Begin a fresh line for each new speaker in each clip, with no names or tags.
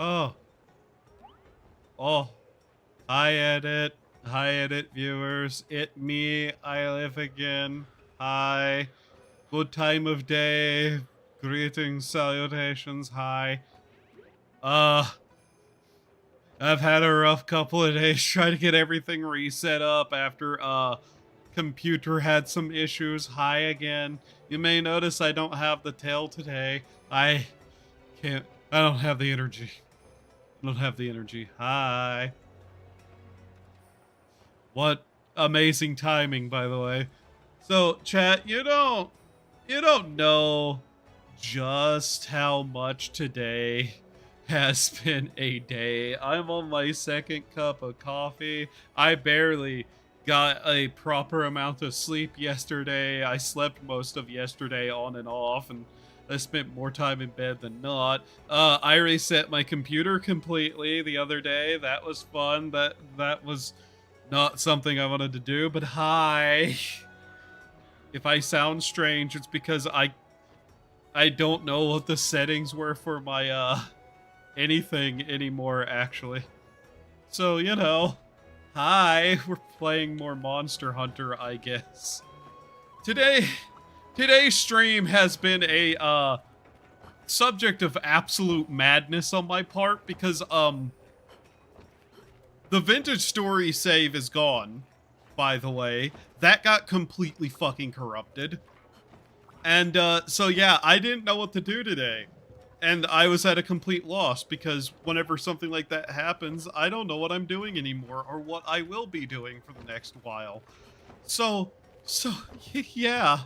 Oh. Oh. Hi, Edit. Hi, Edit viewers. It me. I live again. Hi. Good time of day. Greetings, salutations. Hi. Uh, I've had a rough couple of days trying to get everything reset up after, computer had some issues. Hi again. You may notice I don't have the tail today. I don't have the energy. I don't have the energy. Hi. What amazing timing, by the way. So, chat, you don't know just how much today has been a day. I'm on my second cup of coffee. I barely got a proper amount of sleep yesterday. I slept most of yesterday on and off, and I spent more time in bed than not. I reset my computer completely the other day. That was fun. That was not something I wanted to do, but hi. If I sound strange, it's because I don't know what the settings were for my anything anymore, actually. So, hi, we're playing more Monster Hunter, I guess. Today's stream has been a subject of absolute madness on my part because the vintage story save is gone, by the way. That got completely fucking corrupted. And, so yeah, I didn't know what to do today. And I was at a complete loss because whenever something like that happens, I don't know what I'm doing anymore or what I will be doing for the next while. So, yeah.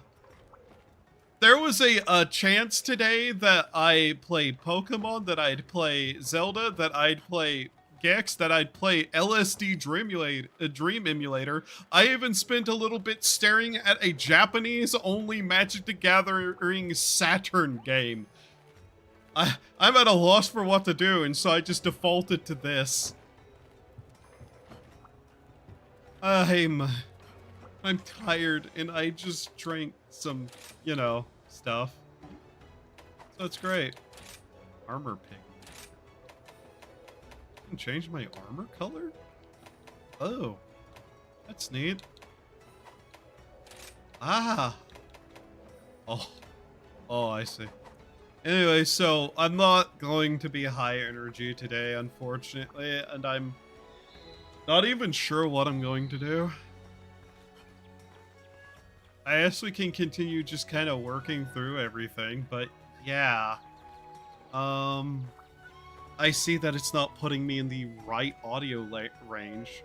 There was a chance today that I played Pokemon, that I'd play Zelda, that I'd play Gex, that I'd play LSD Dream Emulator. I even spent a little bit staring at a Japanese-only Magic the Gathering Saturn game. I'm at a loss for what to do, and so I just defaulted to this. I'm tired, and I just drank some, stuff. So it's great. Armor pick. Change my armor color? Oh, that's neat. Ah. Oh, I see. Anyway, so I'm not going to be high energy today, unfortunately, and I'm not even sure what I'm going to do. I guess we can continue just kind of working through everything, but yeah. I see that it's not putting me in the right audio range.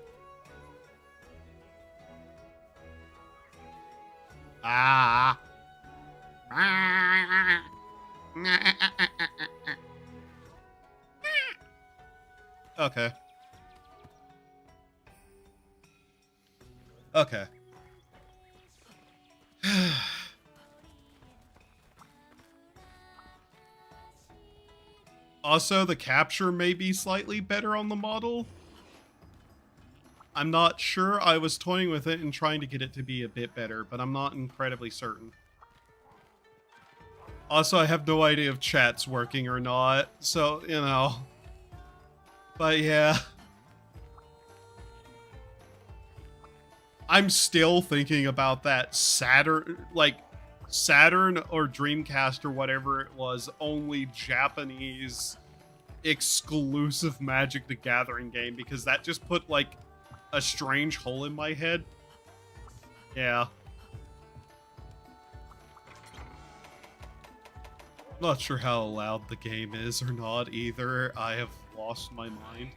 Ah. Okay. Okay. Also, the capture may be slightly better on the model. I'm not sure. I was toying with it and trying to get it to be a bit better, but I'm not incredibly certain. Also, I have no idea if chat's working or not, so, But yeah. I'm still thinking about that Saturn or Dreamcast or whatever it was, only Japanese exclusive Magic the Gathering game, because that just put, a strange hole in my head. Yeah. Not sure how loud the game is or not either. I have lost my mind.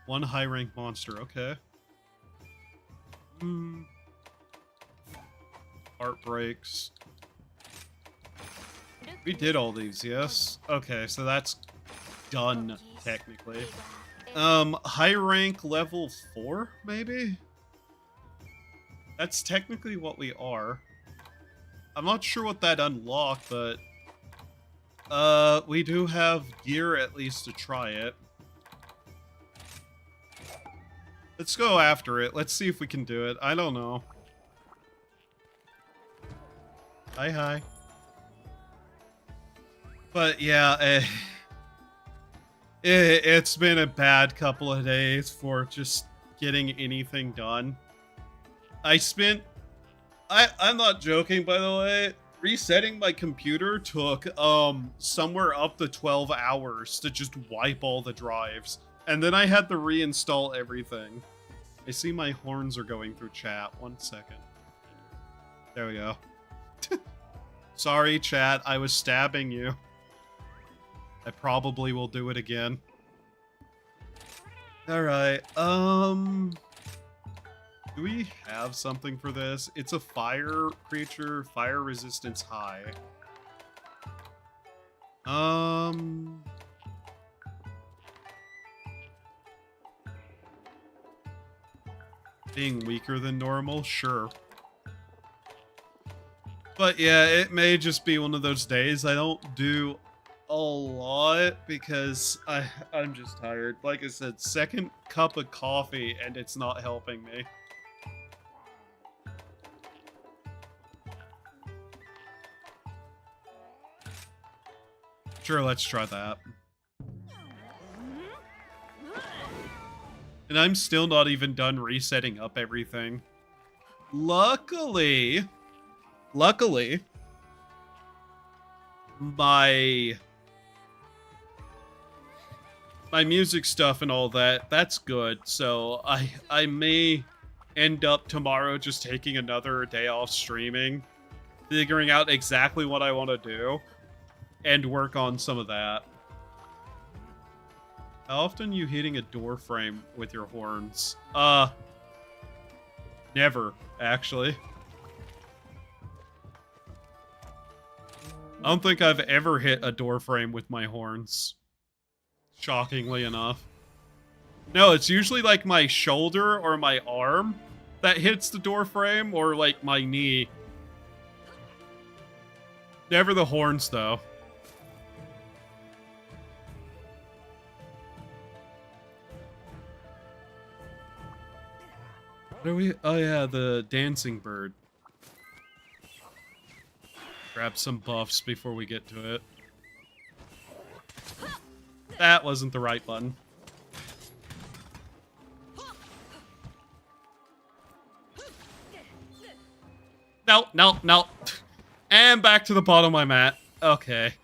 One high rank monster, okay. Heartbreaks. We did all these, yes? Okay, so that's done, technically. High rank level 4, maybe? That's technically what we are. I'm not sure what that unlocked, but we do have gear at least to try it. Let's go after it. Let's see if we can do it. I don't know. Hi. But yeah, it's been a bad couple of days for just getting anything done. I'm not joking, by the way. Resetting my computer took somewhere up to 12 hours to just wipe all the drives. And then I had to reinstall everything. I see my horns are going through chat. 1 second. There we go. Sorry, chat. I was stabbing you. I probably will do it again. Alright, do we have something for this? It's a fire creature, fire resistance high. Being weaker than normal? Sure. But yeah, it may just be one of those days I don't do a lot because I'm just tired. Like I said, second cup of coffee and it's not helping me. Sure, let's try that. And I'm still not even done resetting up everything. Luckily, my music stuff and all that's good. So I may end up tomorrow just taking another day off streaming, figuring out exactly what I want to do, and work on some of that. How often are you hitting a door frame with your horns? Never, actually. I don't think I've ever hit a door frame with my horns. Shockingly enough. No, it's usually like my shoulder or my arm that hits the door frame, or like my knee. Never the horns, though. What are we? Oh yeah, the dancing bird. Grab some buffs before we get to it. That wasn't the right button. No. And back to the bottom of my mat. Okay.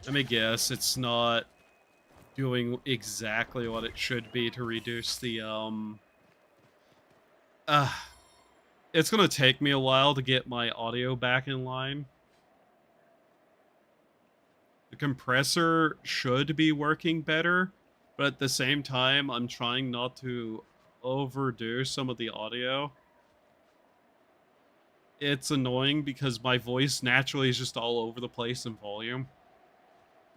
Let me guess, it's not doing exactly what it should be to reduce the, it's gonna take me a while to get my audio back in line. The compressor should be working better, but at the same time, I'm trying not to overdo some of the audio. It's annoying because my voice naturally is just all over the place in volume.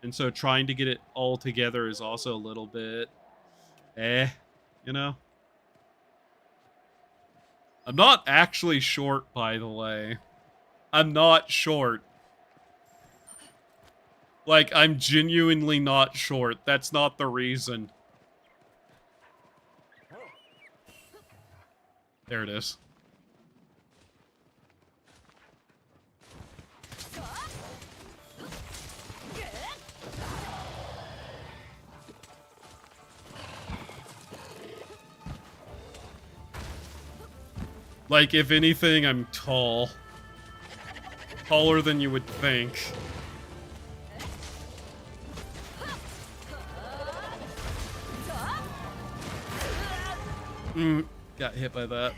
And so trying to get it all together is also a little bit, you know? I'm not actually short, by the way. I'm not short. Like, I'm genuinely not short. That's not the reason. There it is. Like, if anything, I'm tall. Taller than you would think. Got hit by that.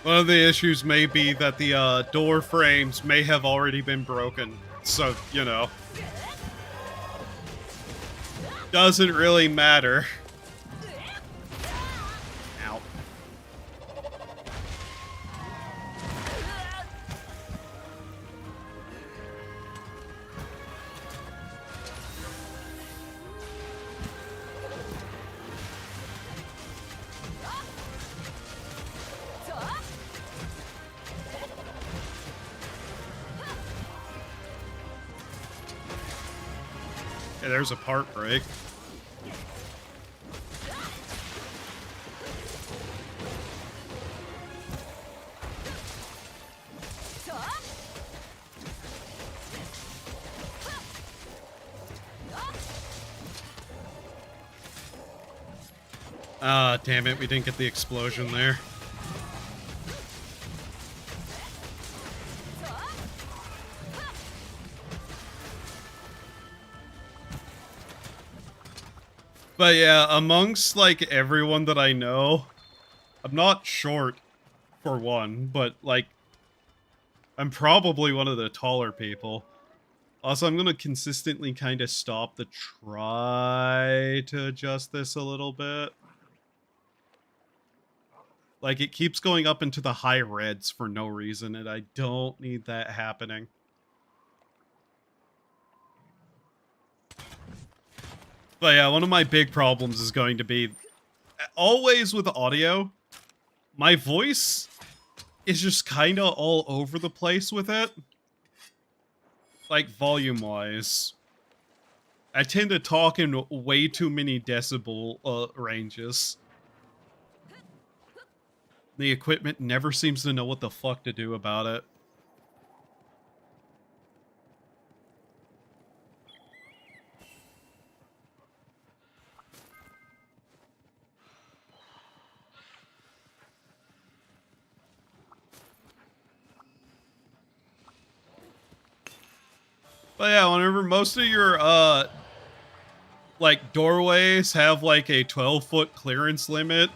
One of the issues may be that the door frames may have already been broken, so, you know. Doesn't really matter. Hey, there's a part break. Ah, damn it, we didn't get the explosion there. But yeah, amongst, like, everyone that I know, I'm not short, for one, but, like, I'm probably one of the taller people. Also, I'm gonna consistently kind of stop to try to adjust this a little bit. Like, it keeps going up into the high reds for no reason, and I don't need that happening. But yeah, one of my big problems is going to be, always with audio, my voice is just kind of all over the place with it. Like, volume-wise. I tend to talk in way too many decibel ranges. The equipment never seems to know what the fuck to do about it. But yeah, whenever most of your, like, doorways have, like, a 12-foot clearance limit,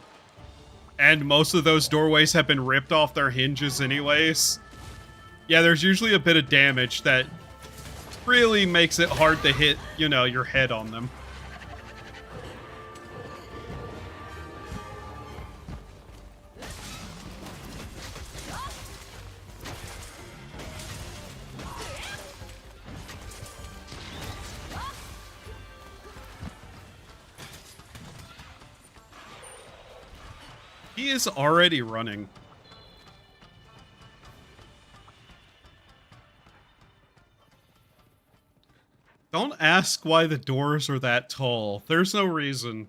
and most of those doorways have been ripped off their hinges anyways, yeah, there's usually a bit of damage that really makes it hard to hit, you know, your head on them. He is already running. Don't ask why the doors are that tall. There's no reason.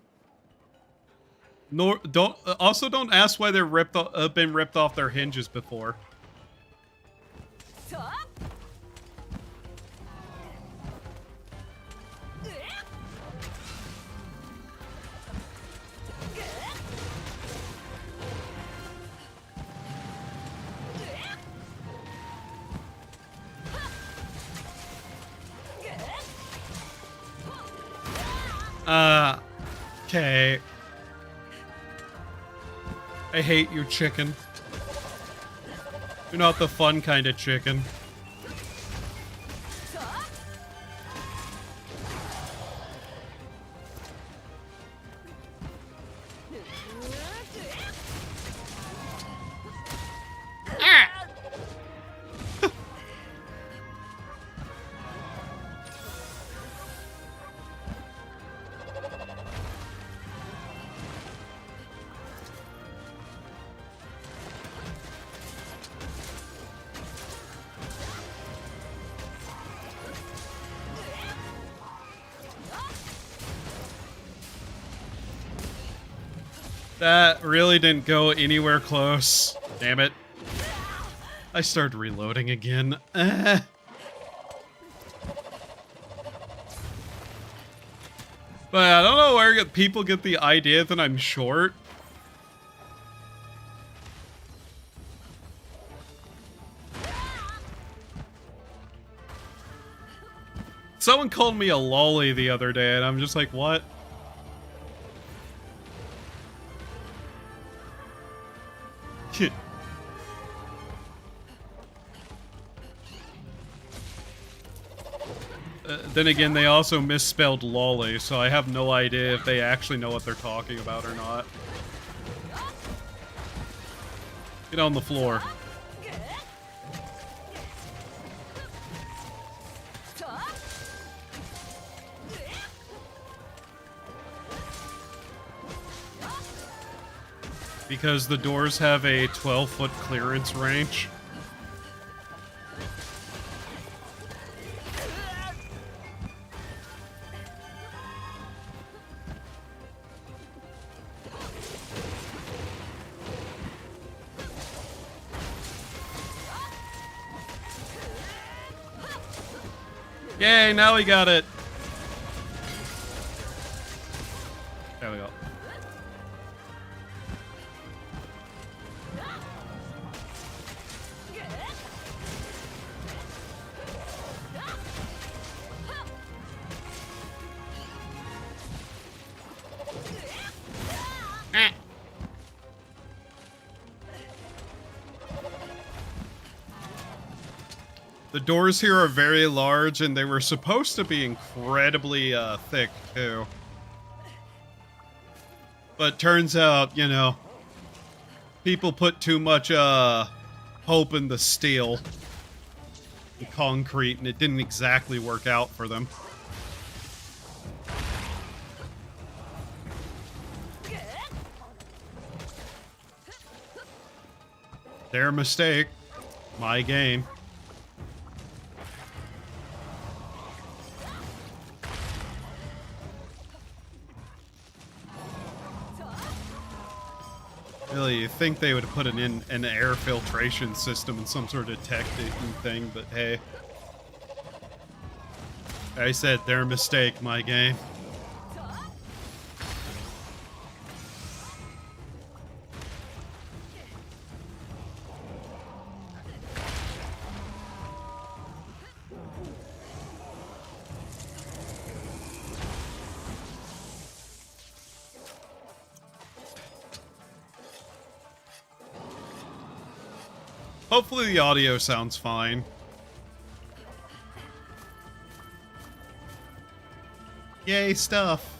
Nor don't ask why they're been ripped off their hinges before. Okay. I hate you, chicken. You're not the fun kind of chicken. That really didn't go anywhere close. Damn it. I started reloading again. But I don't know where people get the idea that I'm short. Someone called me a lolly the other day, and I'm just like, what? Then again, they also misspelled lolly, so I have no idea if they actually know what they're talking about or not. Get on the floor. Because the doors have a 12-foot clearance range. Yay, now we got it. There we go. The doors here are very large, and they were supposed to be incredibly thick, too. But turns out, you know, people put too much hope in the steel, the concrete, and it didn't exactly work out for them. Their mistake. My game. Really, you think they would have put an air filtration system in some sort of tech thing, but hey. I said their mistake, my game. Hopefully the audio sounds fine. Yay, stuff.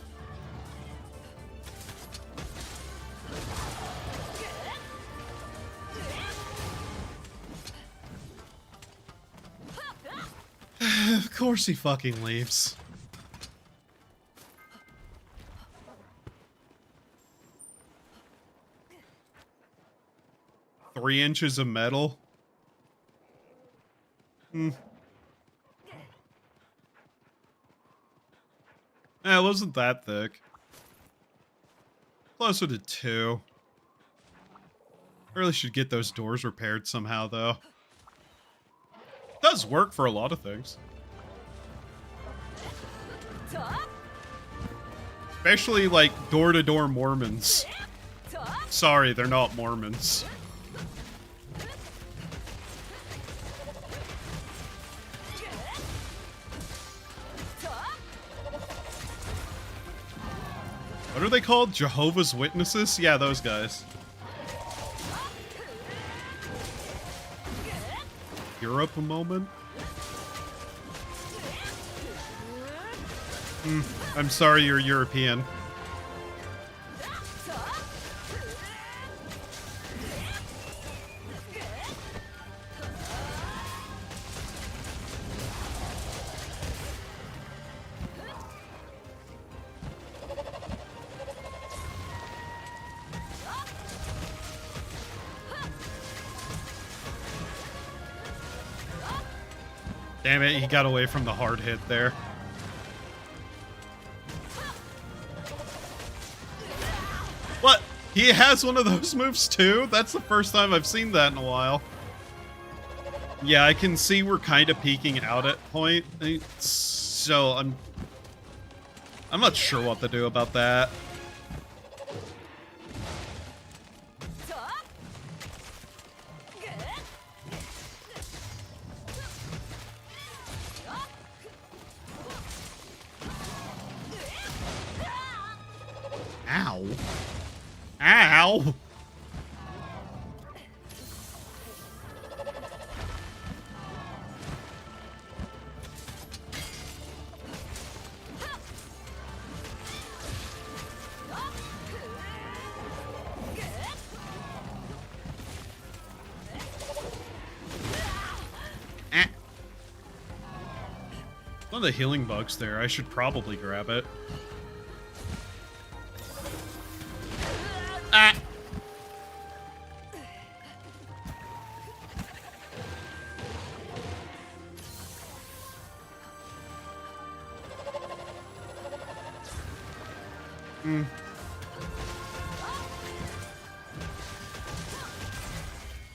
Of course he fucking leaves. Three inches of metal? Yeah, it wasn't that thick. Closer to 2. I really should get those doors repaired somehow, though. It does work for a lot of things. Especially, like, door-to-door Mormons. Sorry, they're not Mormons. What are they called? Jehovah's Witnesses? Yeah, those guys. Europe a moment? I'm sorry you're European. Damn it, he got away from the hard hit there. What? He has one of those moves too? That's the first time I've seen that in a while. Yeah, I can see we're kind of peaking out at point. So I'm not sure what to do about that. Ow. Ow! One of the healing bugs there. I should probably grab it. Ah!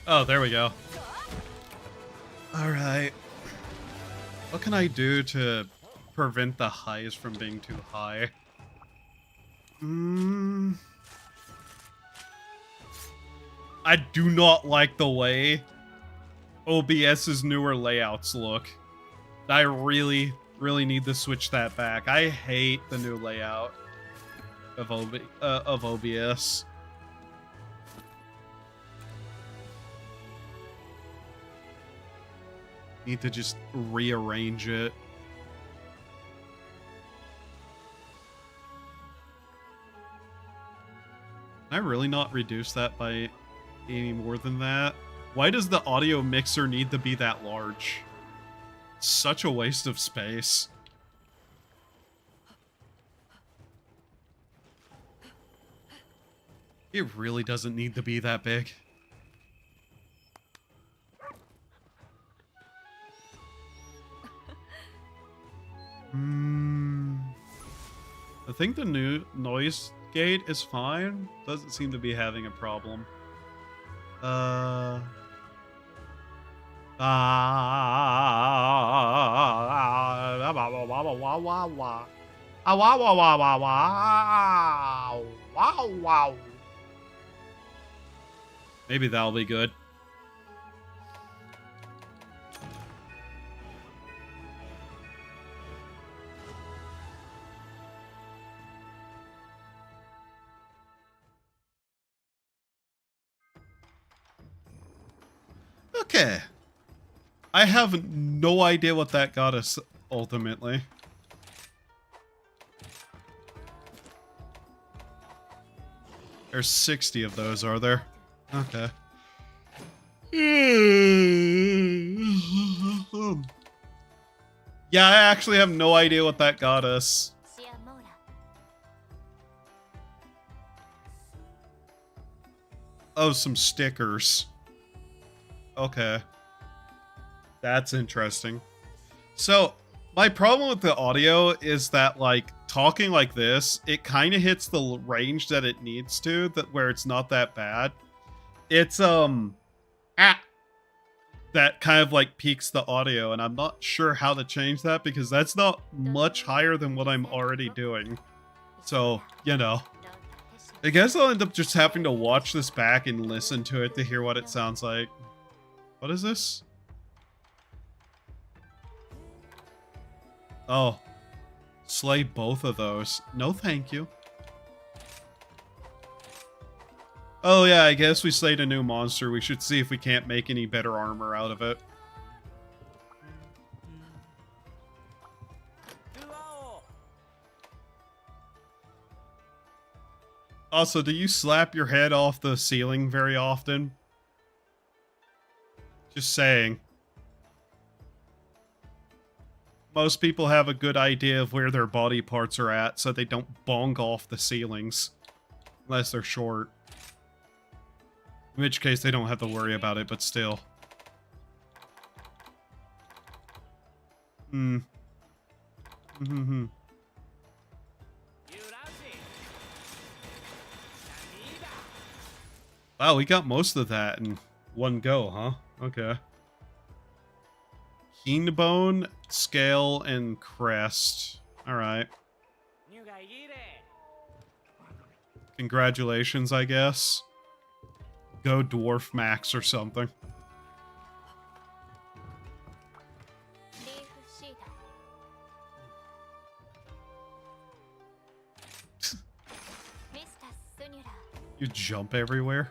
Oh, there we go. All right. What can I do to prevent the highs from being too high? I do not like the way OBS's newer layouts look. I really need to switch that back. I hate the new layout of OBS. Need to just rearrange it. Can I really not reduce that by any more than that? Why does the audio mixer need to be that large? Such a waste of space. It really doesn't need to be that big. I think the new noise gate is fine. Doesn't seem to be having a problem. Maybe that'll be good. Okay. I have no idea what that got us ultimately. There's 60 of those, are there? Okay. Yeah, I actually have no idea what that got us. Oh, some stickers. Okay. That's interesting. So, my problem with the audio is that, like, talking like this, it kind of hits the range that it needs to, that where it's not that bad. It's, that kind of, like, peaks the audio, and I'm not sure how to change that, because that's not much higher than what I'm already doing. So, you know. I guess I'll end up just having to watch this back and listen to it to hear what it sounds like. What is this? Oh. Slay both of those. No, thank you. Oh yeah, I guess we slayed a new monster. We should see if we can't make any better armor out of it. Also, do you slap your head off the ceiling very often? Just saying. Most people have a good idea of where their body parts are at, so they don't bonk off the ceilings. Unless they're short. In which case, they don't have to worry about it, but still. Wow, we got most of that in one go, huh? Okay. Keen bone, scale, and crest. Alright. Congratulations, I guess. Go dwarf max or something. You jump everywhere?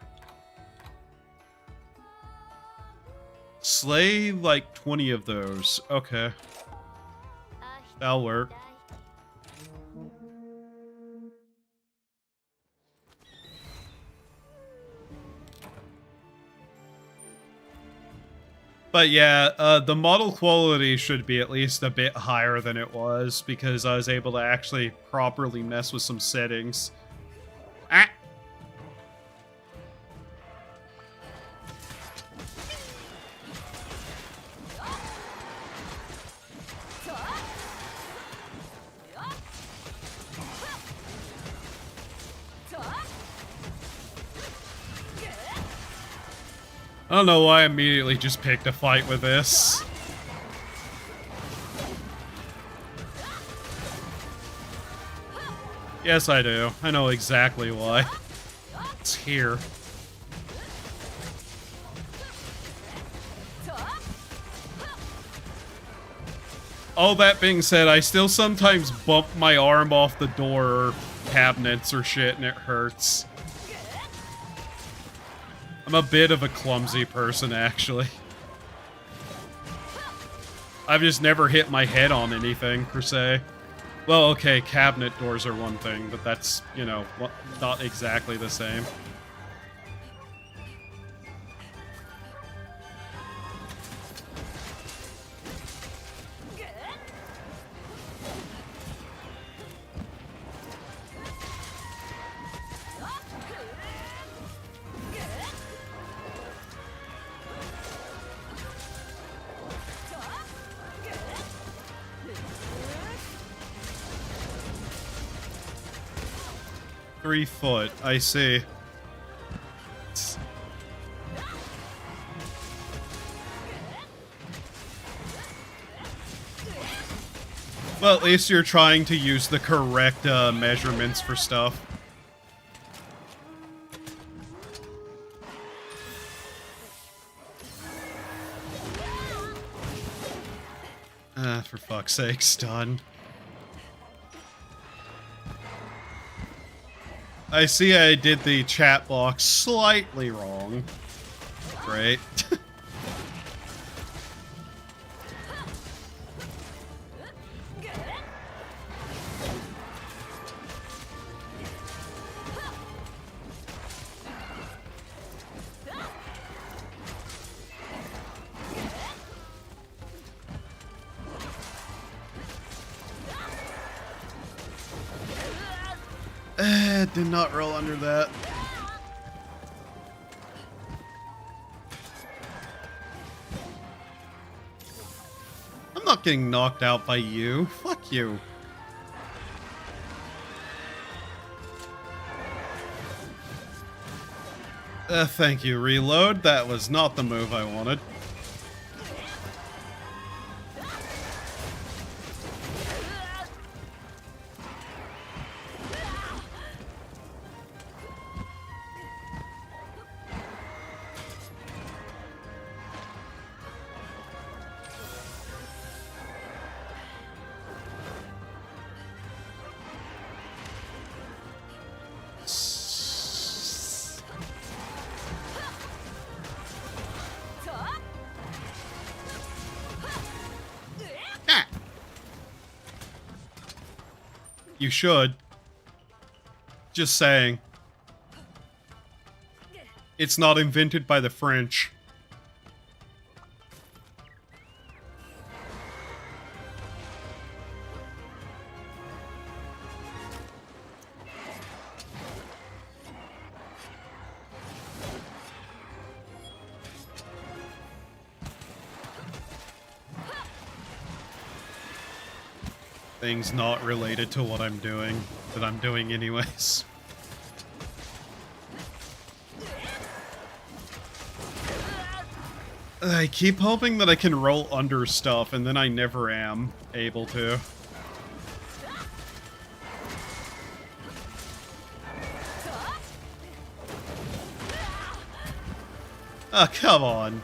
Slay like 20 of those. Okay. That'll work. But yeah, the model quality should be at least a bit higher than it was, because I was able to actually properly mess with some settings. Ah! I don't know why I immediately just picked a fight with this. Yes, I do. I know exactly why. It's here. All that being said, I still sometimes bump my arm off the door or cabinets or shit, and it hurts. I'm a bit of a clumsy person, actually. I've just never hit my head on anything, per se. Well, okay, cabinet doors are one thing, but that's, you know, not exactly the same. .3 foot, I see. Well, at least you're trying to use the correct measurements for stuff. For fuck's sake, stun. I see I did the chat box slightly wrong. Great. Did not roll under that. I'm not getting knocked out by you. Fuck you. Thank you, reload. That was not the move I wanted. You should. Just saying. It's not invented by the French. Things not related to what I'm doing, that I'm doing anyways. I keep hoping that I can roll under stuff, and then I never am able to. Oh, come on.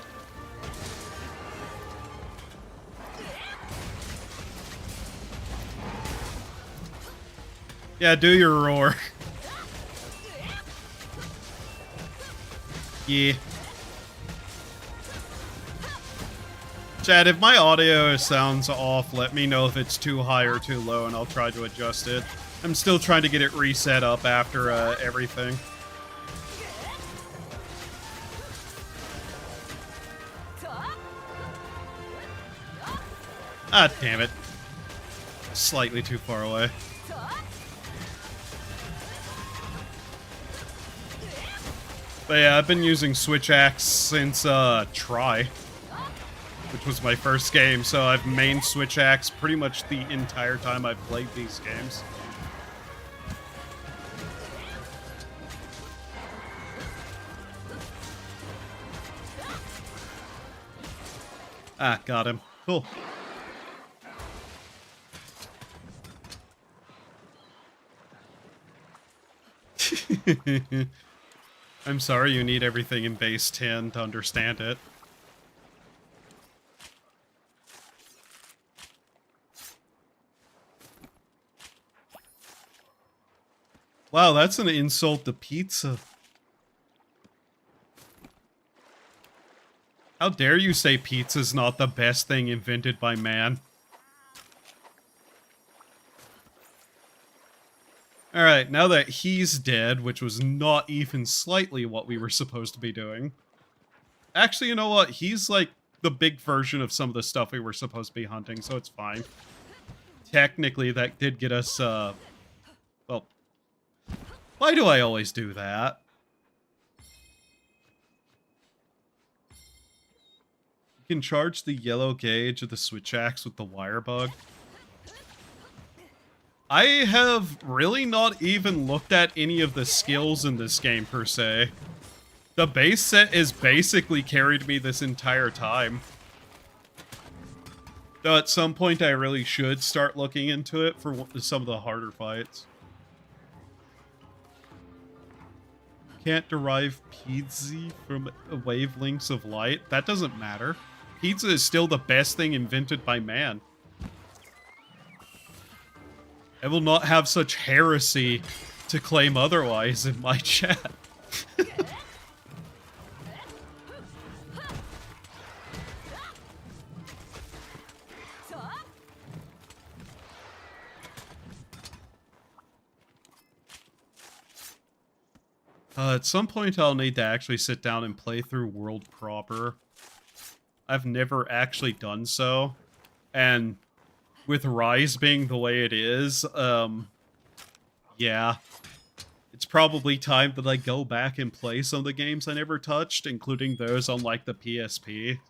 Yeah, do your roar. Yeah. Chad, if my audio sounds off, let me know if it's too high or too low, and I'll try to adjust it. I'm still trying to get it reset up after everything. Ah, damn it. Slightly too far away. But yeah, I've been using Switch Axe since, Try, which was my first game, so I've mained Switch Axe pretty much the entire time I've played these games. Ah, got him. Cool. I'm sorry you need everything in base 10 to understand it. Wow, that's an insult to pizza. How dare you say pizza's not the best thing invented by man? Alright, now that he's dead, which was not even slightly what we were supposed to be doing. Actually, you know what? He's like the big version of some of the stuff we were supposed to be hunting, so it's fine. Technically, that did get us, well... Why do I always do that? You can charge the yellow gauge of the switch axe with the wire bug. I have really not even looked at any of the skills in this game, per se. The base set is basically carried me this entire time. Though at some point I really should start looking into it for some of the harder fights. Can't derive pizza from wavelengths of light. That doesn't matter. Pizza is still the best thing invented by man. I will not have such heresy to claim otherwise in my chat. At some point I'll need to actually sit down and play through World proper. I've never actually done so. And with Rise being the way it is, yeah. It's probably time that I go back and play some of the games I never touched, including those on, like, the PSP.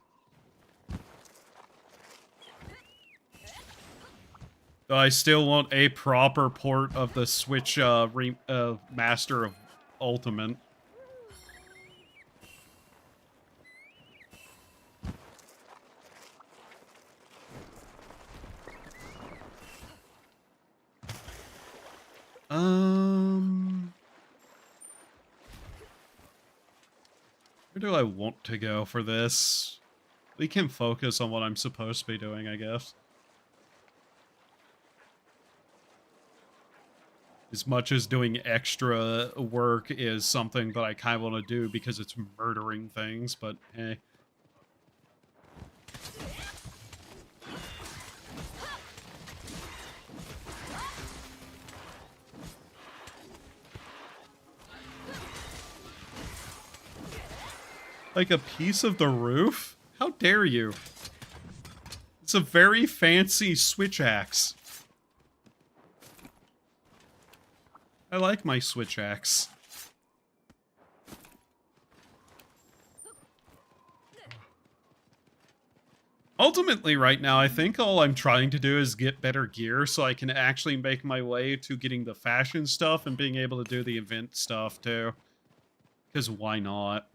Though I still want a proper port of the Switch, Master of Ultimate. Where do I want to go for this? We can focus on what I'm supposed to be doing, I guess. As much as doing extra work is something that I kind of want to do because it's murdering things, but hey. Like a piece of the roof? How dare you? It's a very fancy switch axe. I like my switch axe. Ultimately, right now, I think all I'm trying to do is get better gear so I can actually make my way to getting the fashion stuff and being able to do the event stuff, too. Because why not?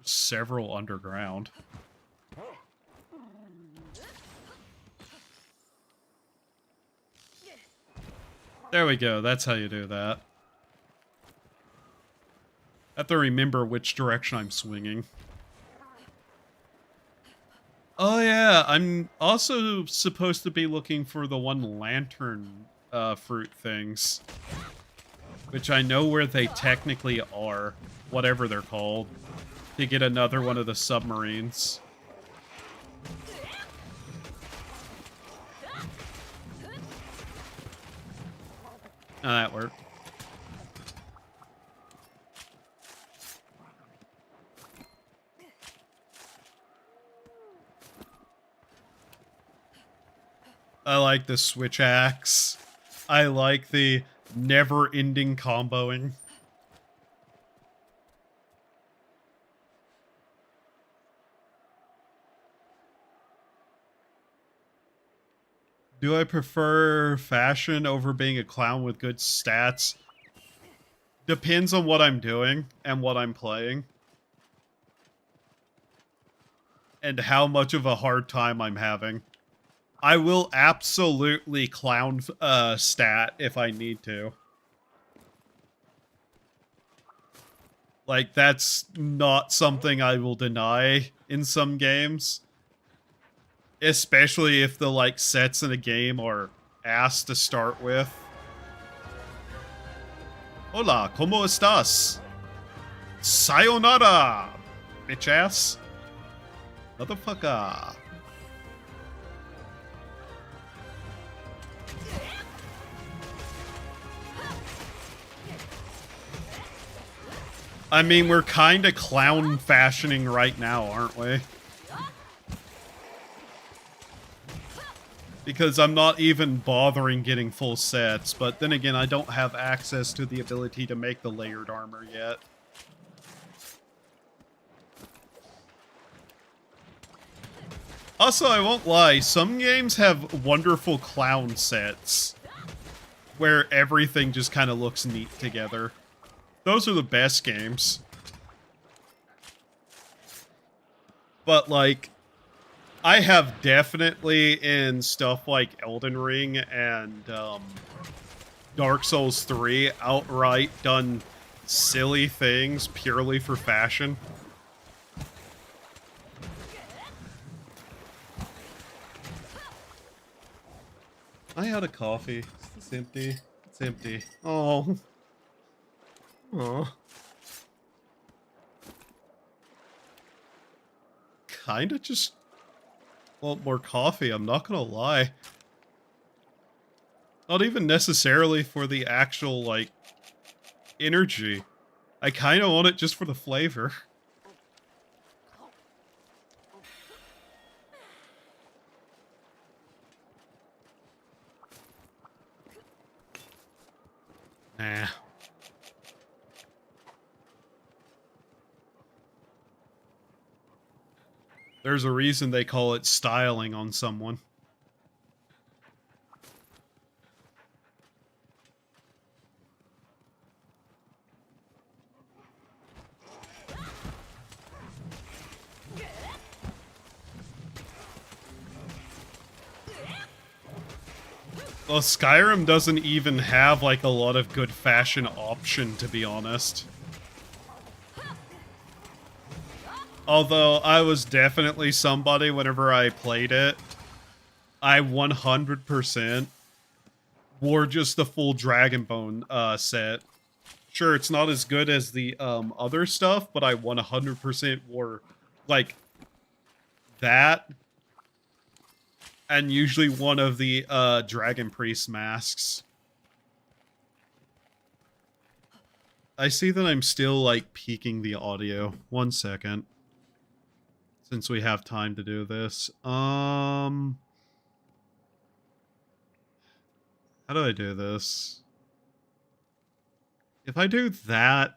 Several underground. There we go, that's how you do that. I have to remember which direction I'm swinging. Oh yeah, I'm also supposed to be looking for the one lantern fruit things. Which I know where they technically are, whatever they're called, to get another one of the submarines. Oh, that worked. I like the switch axe. I like the never-ending comboing. Do I prefer fashion over being a clown with good stats? Depends on what I'm doing and what I'm playing. And how much of a hard time I'm having. I will absolutely clown stat if I need to. Like, that's not something I will deny in some games. Especially if the, like, sets in a game are ass to start with. Hola, ¿cómo estás? Sayonara, bitch ass. Motherfucker. I mean, we're kind of clown fashioning right now, aren't we? Because I'm not even bothering getting full sets, but then again, I don't have access to the ability to make the layered armor yet. Also, I won't lie, some games have wonderful clown sets where everything just kind of looks neat together. Those are the best games. But, like, I have definitely in stuff like Elden Ring and Dark Souls 3 outright done silly things purely for fashion. I had a coffee. It's empty. It's empty. Oh. Aw. Kinda just want more coffee, I'm not gonna lie. Not even necessarily for the actual, like, energy. I kinda want it just for the flavor. Nah. There's a reason they call it styling on someone. Well, Skyrim doesn't even have, like, a lot of good fashion option, to be honest. Although, I was definitely somebody, whenever I played it, I 100% wore just the full Dragonbone set. Sure, it's not as good as the other stuff, but I 100% wore, like, that. And usually one of the Dragon Priest masks. I see that I'm still, like, peaking the audio. 1 second. Since we have time to do this. How do I do this? If I do that...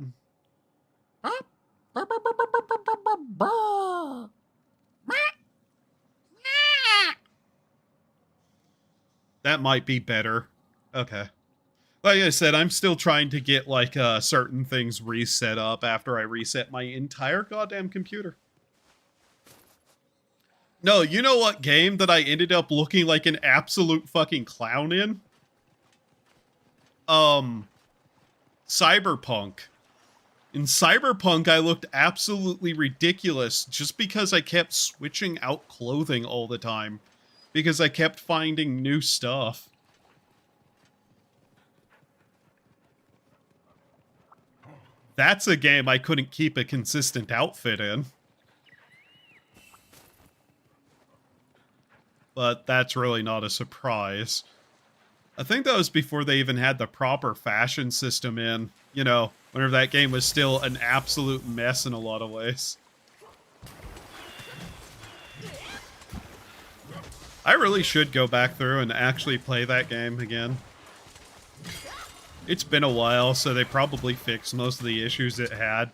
That might be better. Okay. Like I said, I'm still trying to get, like, certain things reset up after I reset my entire goddamn computer. No, you know what game that I ended up looking like an absolute fucking clown in? Cyberpunk. In Cyberpunk, I looked absolutely ridiculous just because I kept switching out clothing all the time. Because I kept finding new stuff. That's a game I couldn't keep a consistent outfit in. But that's really not a surprise. I think that was before they even had the proper fashion system in. You know, whenever that game was still an absolute mess in a lot of ways. I really should go back through and actually play that game again. It's been a while, so they probably fixed most of the issues it had.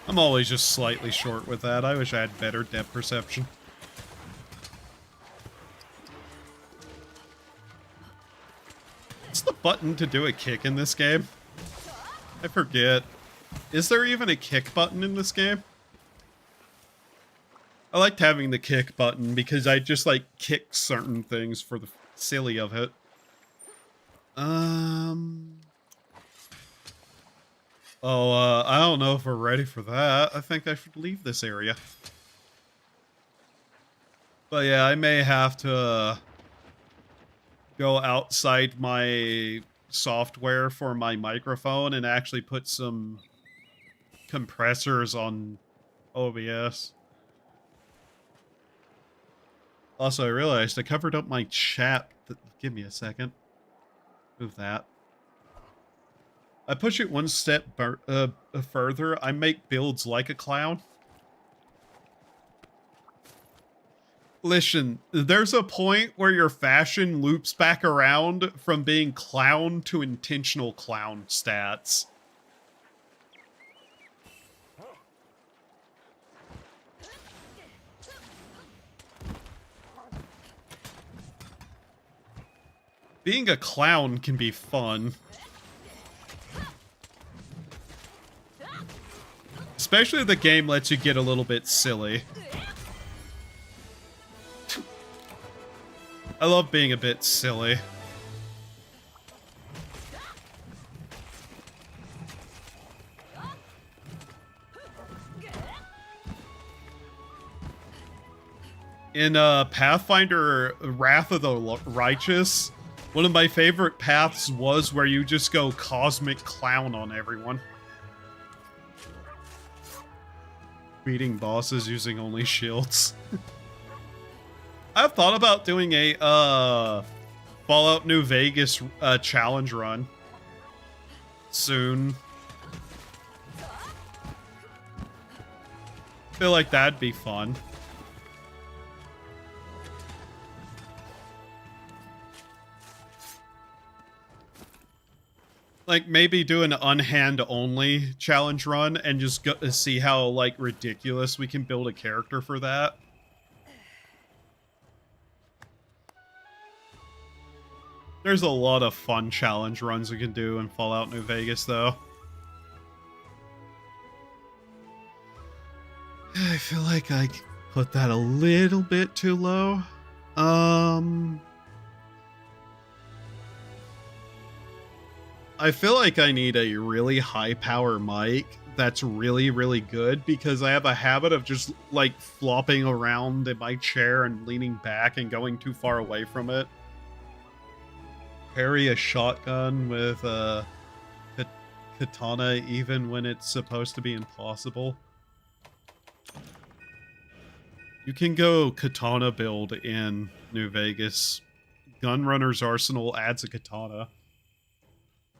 I'm always just slightly short with that. I wish I had better depth perception. What's the button to do a kick in this game? I forget. Is there even a kick button in this game? I liked having the kick button because I just like kick certain things for the silly of it. I don't know if we're ready for that. I think I should leave this area. But yeah, I may have to go outside my software for my microphone and actually put some compressors on OBS. Also, I realized I covered up my chat. Give me a second. Move that. I push it one step further. I make builds like a clown. Listen, there's a point where your fashion loops back around from being clown to intentional clown stats. Being a clown can be fun. Especially if the game lets you get a little bit silly. I love being a bit silly. In Pathfinder Wrath of the Righteous, one of my favorite paths was where you just go cosmic clown on everyone. Beating bosses using only shields. I've thought about doing a Fallout New Vegas challenge run soon. Feel like that'd be fun. Like, maybe do an unhand only challenge run and just go see how, like, ridiculous we can build a character for that. There's a lot of fun challenge runs we can do in Fallout New Vegas, though. I feel like I put that a little bit too low. I feel like I need a really high power mic that's really, really good because I have a habit of just like flopping around in my chair and leaning back and going too far away from it. Carry a shotgun with a katana even when it's supposed to be impossible. You can go katana build in New Vegas. Gunrunner's Arsenal adds a katana.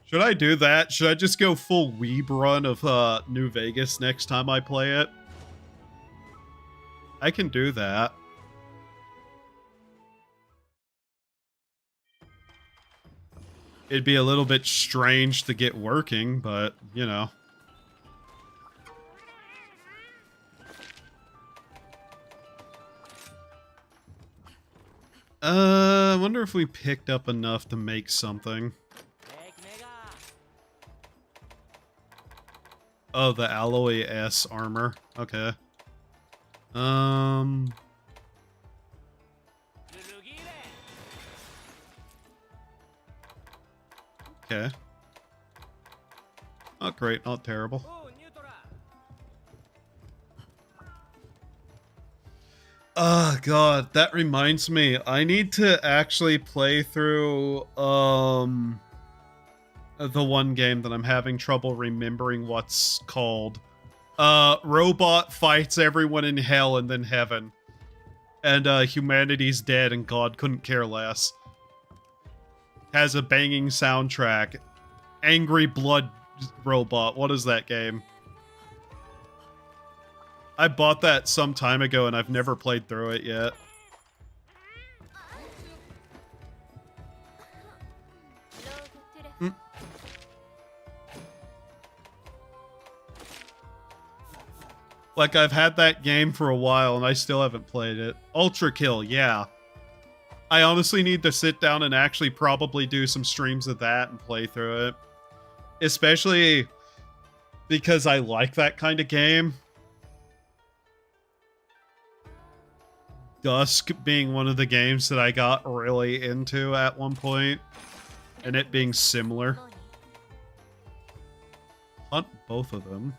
Should I do that? Should I just go full weeb run of New Vegas next time I play it? I can do that. It'd be a little bit strange to get working, but, you know. I wonder if we picked up enough to make something. Oh, the Alloy S armor. Okay. Okay. Not great, not terrible. Oh god, that reminds me. I need to actually play through the one game that I'm having trouble remembering what's called. Robot fights everyone in hell and then heaven. And humanity's dead and God couldn't care less. Has a banging soundtrack. Angry Blood Robot. What is that game? I bought that some time ago and I've never played through it yet. Like, I've had that game for a while and I still haven't played it. Ultra Kill, yeah. I honestly need to sit down and actually probably do some streams of that and play through it. Especially because I like that kind of game. Dusk being one of the games that I got really into at one point, and it being similar. Hunt both of them.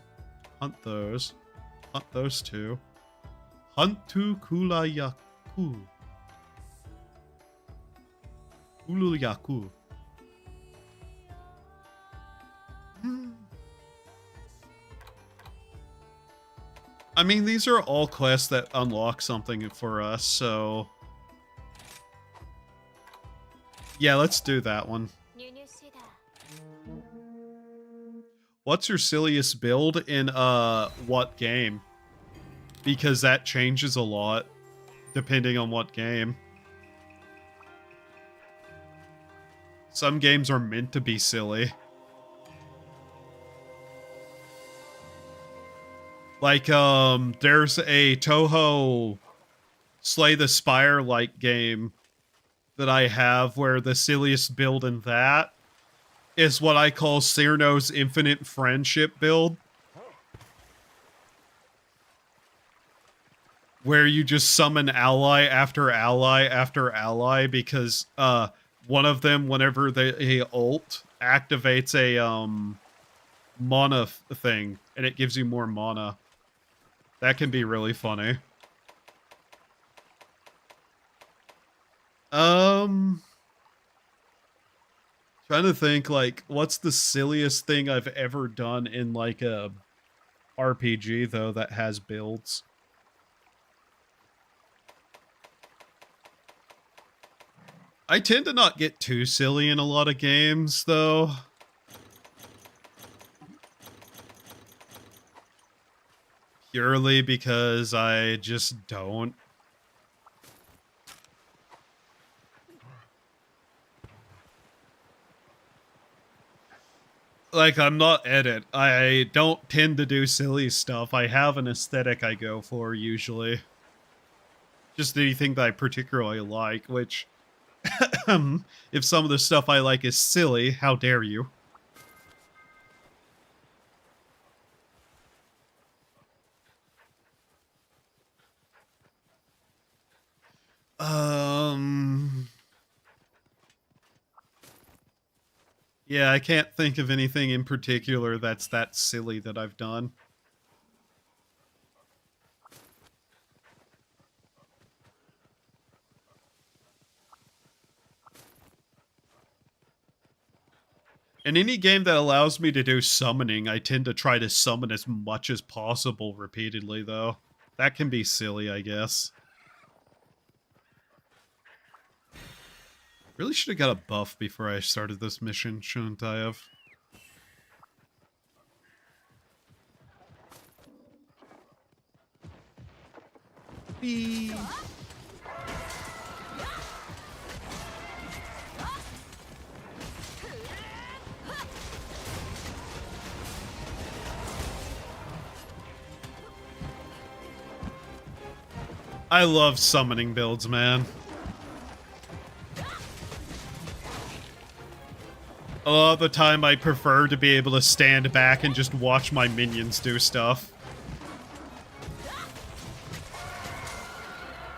Hunt those. Hunt those two. Hunt to Kulayaku. Kulayaku. I mean, these are all quests that unlock something for us, so... yeah, let's do that one. What's your silliest build in, what game? Because that changes a lot, depending on what game. Some games are meant to be silly. Like, there's a Toho Slay the Spire-like game that I have where the silliest build in that is what I call Cyrno's Infinite Friendship build. Where you just summon ally after ally after ally because, one of them, whenever they ult, activates a, mana thing, and it gives you more mana. That can be really funny. Trying to think, like, what's the silliest thing I've ever done in, like, a RPG, though, that has builds? I tend to not get too silly in a lot of games, though. Purely because I just don't. Like, I'm not Edit. I don't tend to do silly stuff. I have an aesthetic I go for, usually. Just anything that I particularly like, which... if some of the stuff I like is silly, how dare you? Yeah, I can't think of anything in particular that's that silly that I've done. In any game that allows me to do summoning, I tend to try to summon as much as possible repeatedly, though. That can be silly, I guess. Really should have got a buff before I started this mission, shouldn't I have? Beep. I love summoning builds, man. A lot of the time I prefer to be able to stand back and just watch my minions do stuff.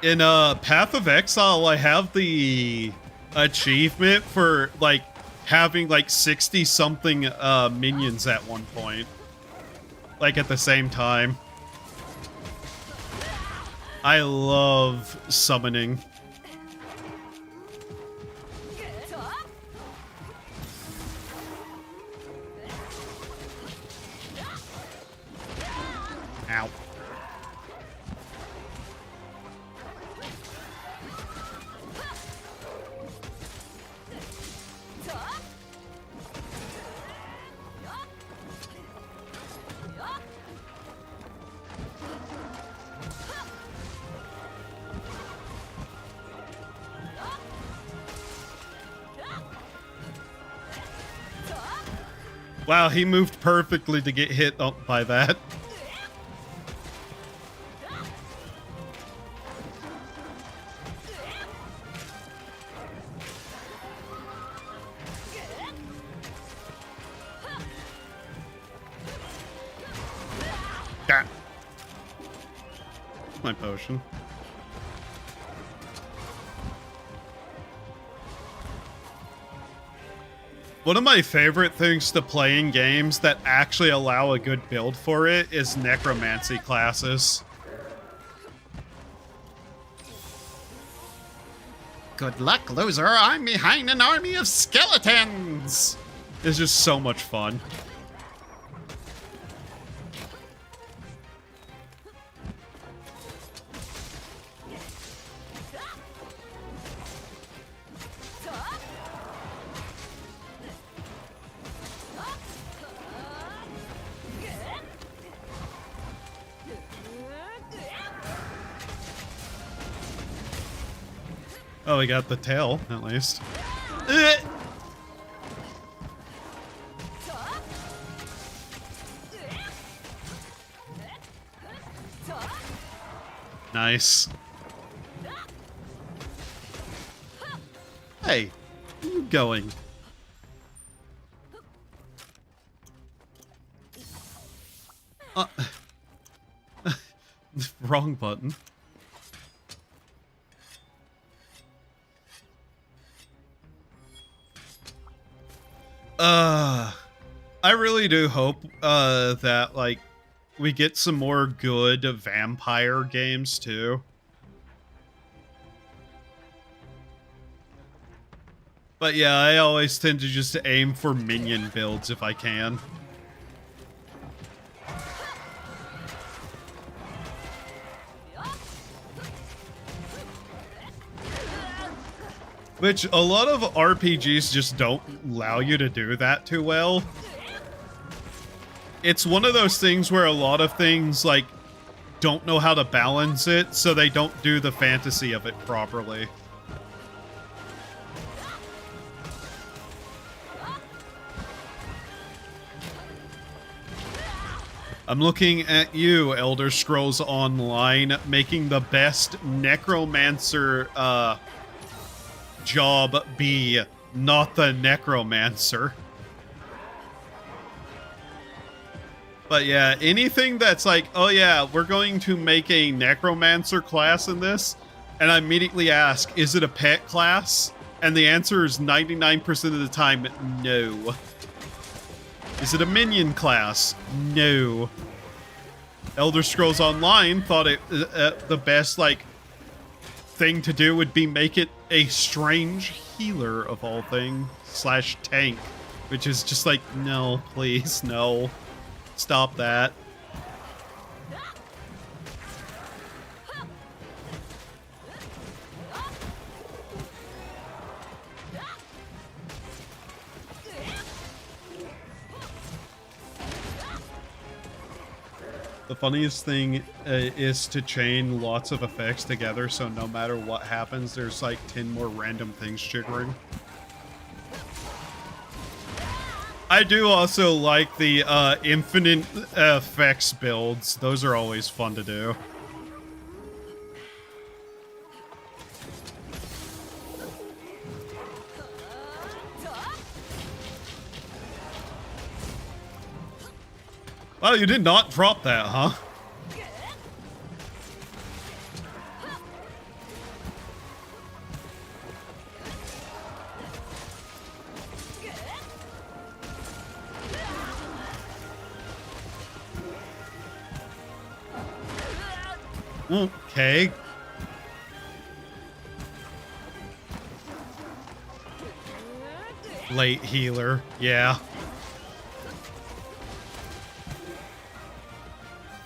In Path of Exile, I have the achievement for, like, having, like, 60-something minions at one point. Like, at the same time. I love summoning. Ow. Wow, he moved perfectly to get hit by that. my potion. One of my favorite things to play in games that actually allow a good build for it is necromancy classes. Good luck, loser. I'm behind an army of skeletons. It's just so much fun. Oh, we got the tail, at least. Nice. Hey, where are you going? Wrong button. I really do hope that like we get some more good vampire games too. But yeah, I always tend to just aim for minion builds if I can. Which a lot of RPGs just don't allow you to do that too well. It's one of those things where a lot of things like don't know how to balance it, so they don't do the fantasy of it properly. I'm looking at you, Elder Scrolls Online, making the best necromancer job be not the necromancer. But yeah, anything that's like, oh yeah, we're going to make a necromancer class in this, and I immediately ask, is it a pet class? And the answer is 99% of the time, no. Is it a minion class? No. Elder Scrolls Online thought it the best like thing to do would be make it a strange healer of all things / tank, which is just like, no, please, no. Stop that. The funniest thing is to chain lots of effects together, so no matter what happens, there's like 10 more random things triggering. I do also like the infinite effects builds. Those are always fun to do. Wow, you did not drop that, huh? Okay. Late healer, yeah.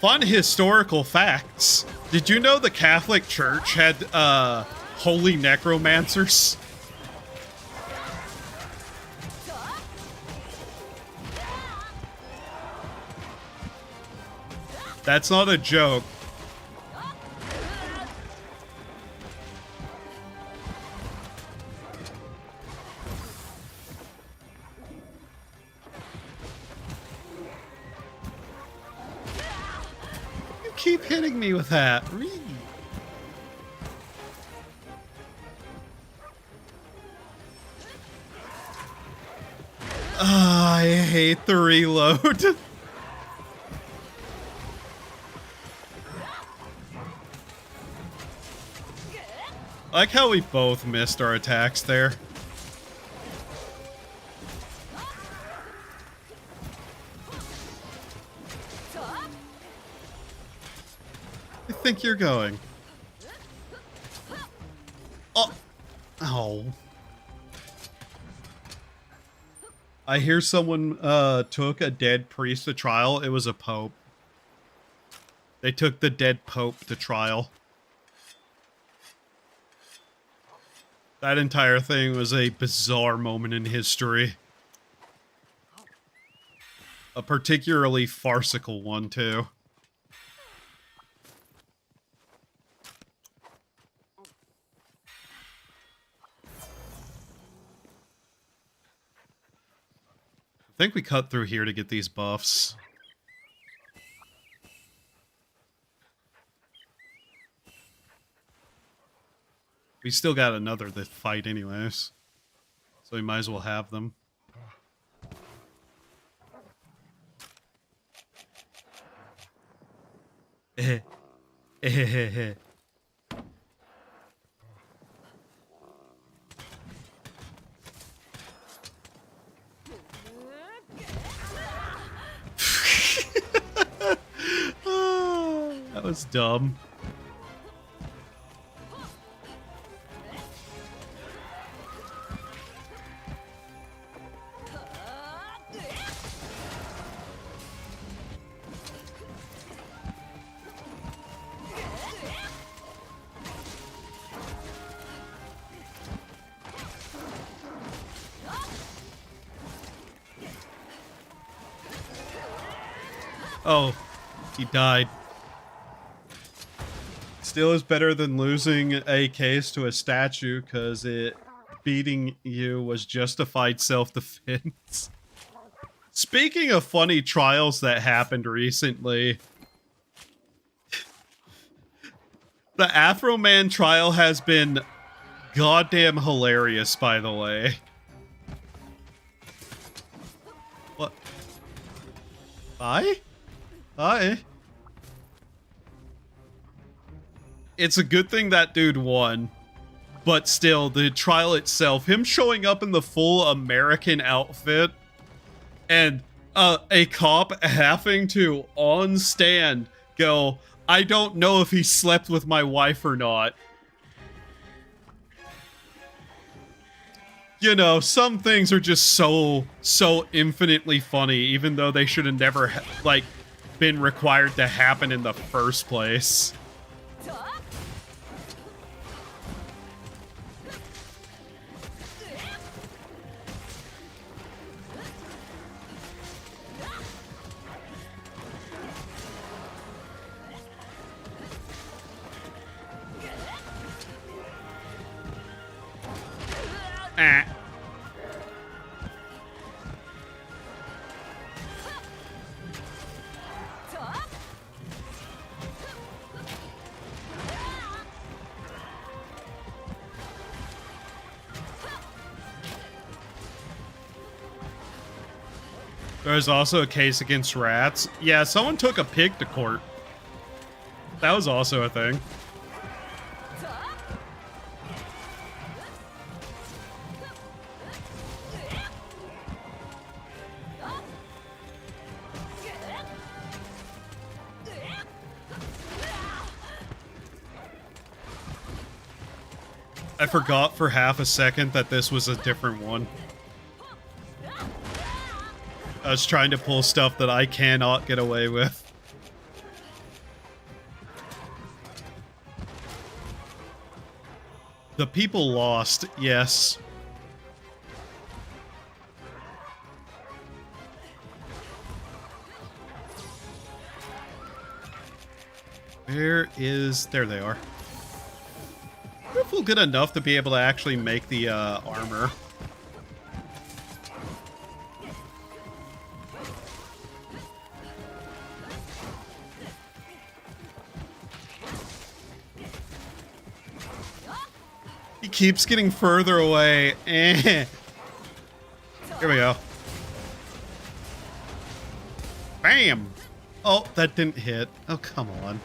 Fun historical facts. Did you know the Catholic Church had holy necromancers? That's not a joke. Keep hitting me with that. I hate the reload. I like how we both missed our attacks there. I think you're going. Oh. Oh. I hear someone took a dead priest to trial. It was a pope. They took the dead pope to trial. That entire thing was a bizarre moment in history. A particularly farcical one, too. I think we cut through here to get these buffs. We still got another to fight anyways. So we might as well have them. That was dumb. Oh, he died. Still is better than losing a case to a statue because it beating you was justified self-defense. Speaking of funny trials that happened recently, the Afro Man trial has been goddamn hilarious, by the way. What? Bye? Bye? It's a good thing that dude won, but still, the trial itself, him showing up in the full American outfit, and a cop having to, on stand, go, I don't know if he slept with my wife or not. You know, some things are just so infinitely funny, even though they should have never, like, been required to happen in the first place. There's also a case against rats. Yeah, someone took a pig to court. That was also a thing. I forgot for half a second that this was a different one. I was trying to pull stuff that I cannot get away with. The people lost, yes. There they are. I feel good enough to be able to actually make the armor. He keeps getting further away. Here we go. Bam! Oh, that didn't hit. Oh, come on.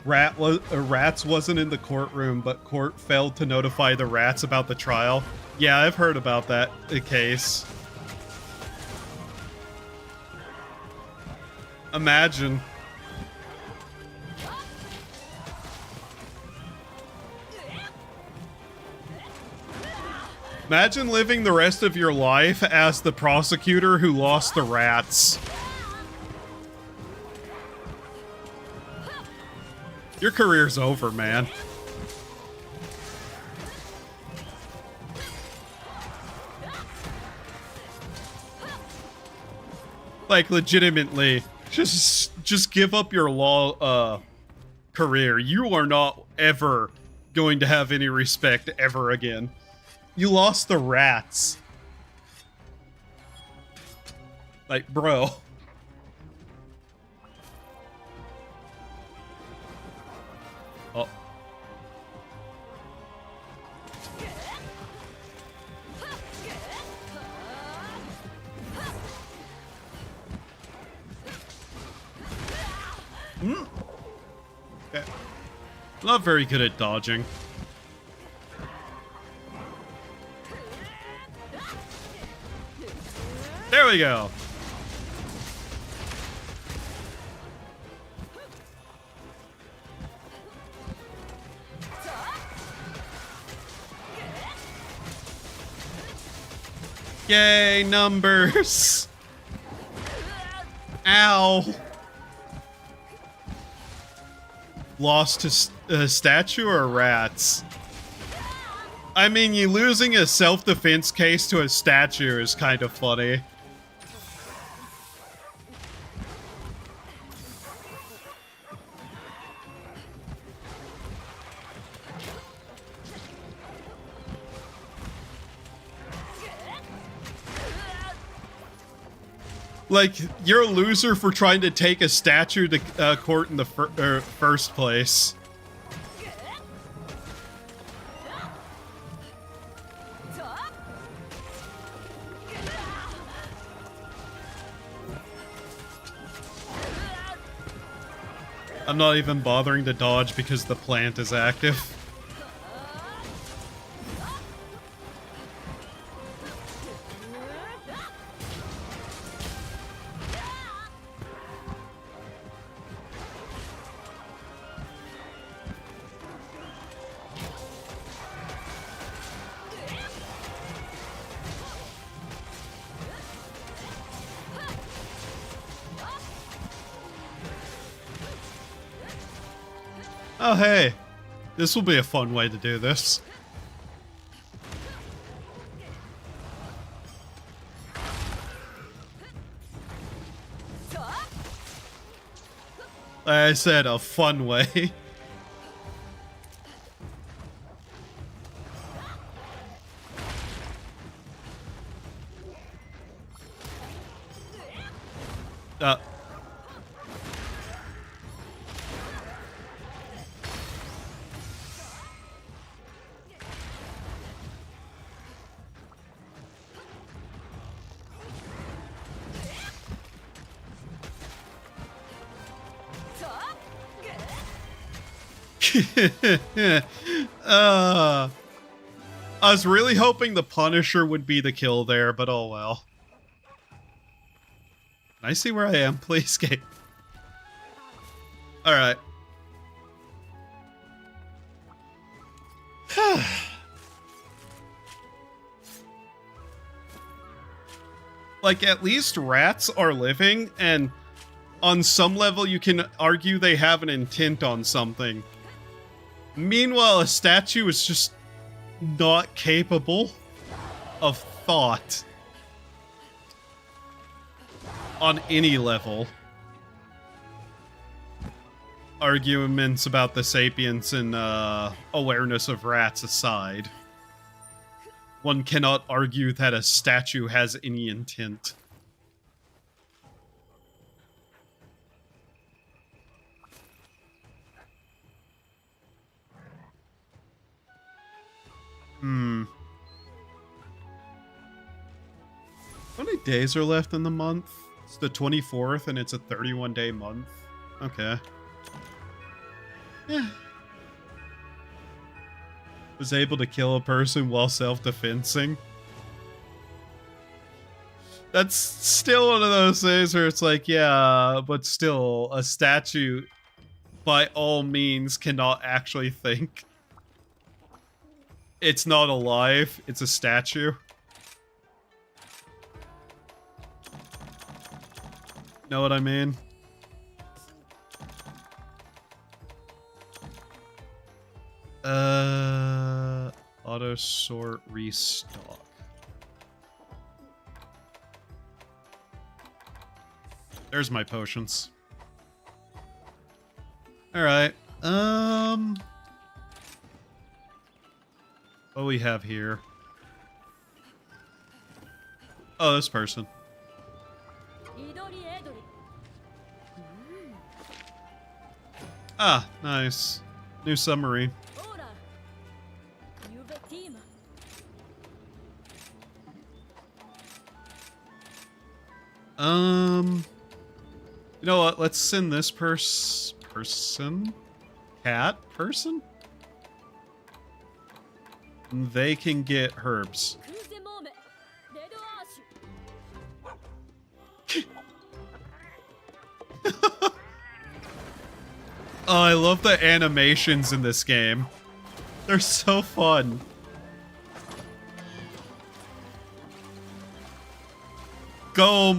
Rats wasn't in the courtroom, but court failed to notify the rats about the trial. Yeah, I've heard about that case. Imagine. Imagine living the rest of your life as the prosecutor who lost the rats. Your career's over, man. Like, legitimately, just give up your law career. You are not ever going to have any respect ever again. You lost the rats. Like, bro. Oh. Okay. Not very good at dodging. There we go. Yay, numbers. Ow. Lost to a statue or rats? I mean, you losing a self-defense case to a statue is kind of funny. Like, you're a loser for trying to take a statue to court in the first place. I'm not even bothering to dodge because the plant is active. Oh, hey. This will be a fun way to do this. Like I said, a fun way. I was really hoping the Punisher would be the kill there, but oh well. Can I see where I am, please, Gabe? Alright. Like, at least rats are living, and on some level you can argue they have an intent on something. Meanwhile, a statue is just not capable of thought on any level. Arguments about the sapience and awareness of rats aside, one cannot argue that a statue has any intent. How many days are left in the month? It's the 24th and it's a 31-day month. Okay. Eh. Was able to kill a person while self-defensing. That's still one of those things where it's like, yeah, but still, a statue, by all means, cannot actually think. It's not alive, it's a statue. Know what I mean? Auto sort restock. There's my potions. All right. What do we have here? Oh, this person. Ah, nice. New submarine. You know what? Let's send this person? They can get herbs. Oh, I love the animations in this game. They're so fun. Go,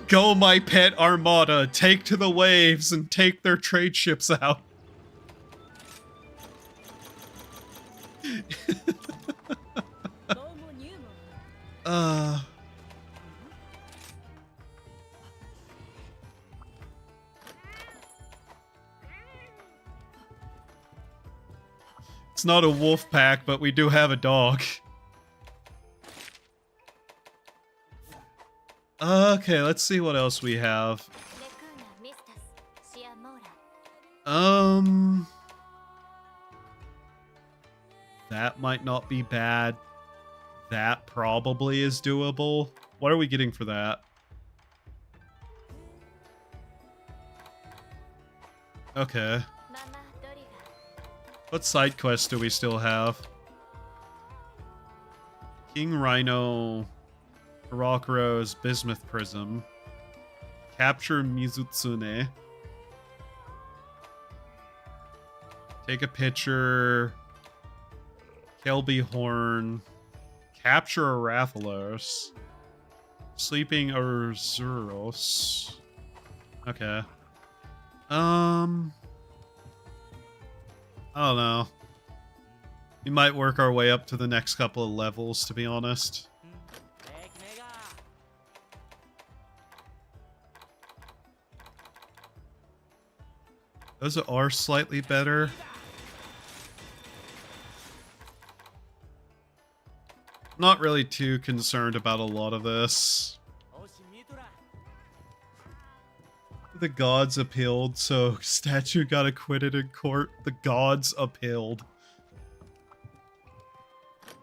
go, my pet armada. Take to the waves and take their trade ships out. It's not a wolf pack, but we do have a dog. Okay, let's see what else we have. That might not be bad. That probably is doable. What are we getting for that? Okay. What side quests do we still have? King Rhino, Rock Rose, Bismuth Prism, Capture Mizutsune, take a picture, Kelby Horn, Capture a Rathalos, Sleeping Urzuros. Okay. I don't know. We might work our way up to the next couple of levels, to be honest. Those are slightly better. Not really too concerned about a lot of this. The gods appealed, so statue got acquitted in court. The gods appealed.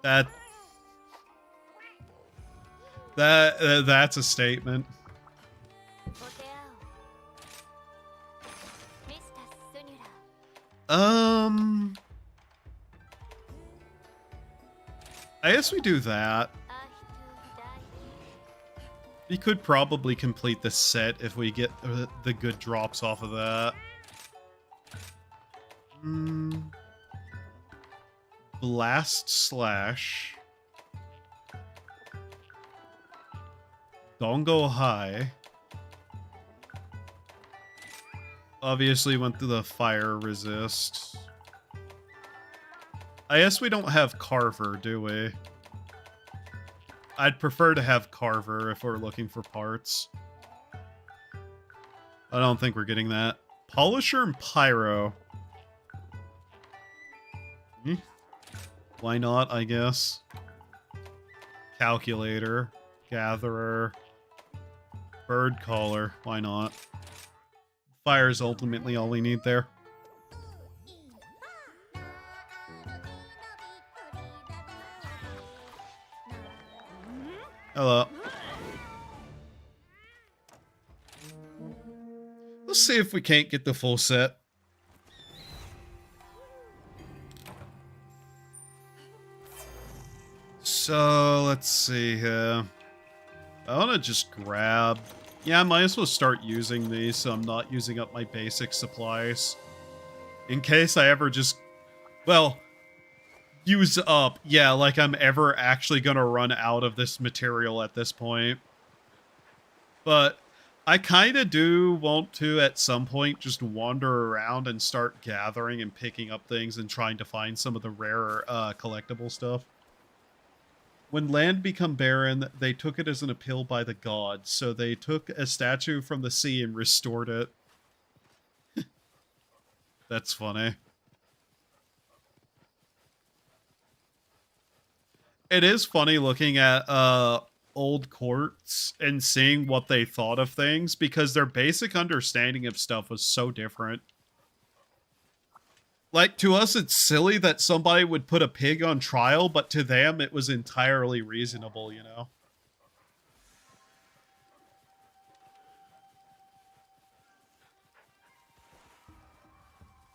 That's a statement. I guess we do that. We could probably complete the set if we get the good drops off of that. Blast Slash. Dongo High. Obviously went through the fire resist. I guess we don't have Carver, do we? I'd prefer to have Carver if we're looking for parts. I don't think we're getting that. Polisher and Pyro. Why not, I guess? Calculator. Gatherer. Bird Caller. Why not? Fire is ultimately all we need there. Hello. Let's see if we can't get the full set. So, let's see here. I want to just grab... Yeah, I might as well start using these so I'm not using up my basic supplies. In case I ever just... Well, use up. Yeah, like I'm ever actually gonna run out of this material at this point. But I kind of do want to, at some point, just wander around and start gathering and picking up things and trying to find some of the rarer collectible stuff. When land became barren, they took it as an appeal by the gods, so they took a statue from the sea and restored it. That's funny. It is funny looking at old courts and seeing what they thought of things, because their basic understanding of stuff was so different. Like, to us, it's silly that somebody would put a pig on trial, but to them, it was entirely reasonable, you know?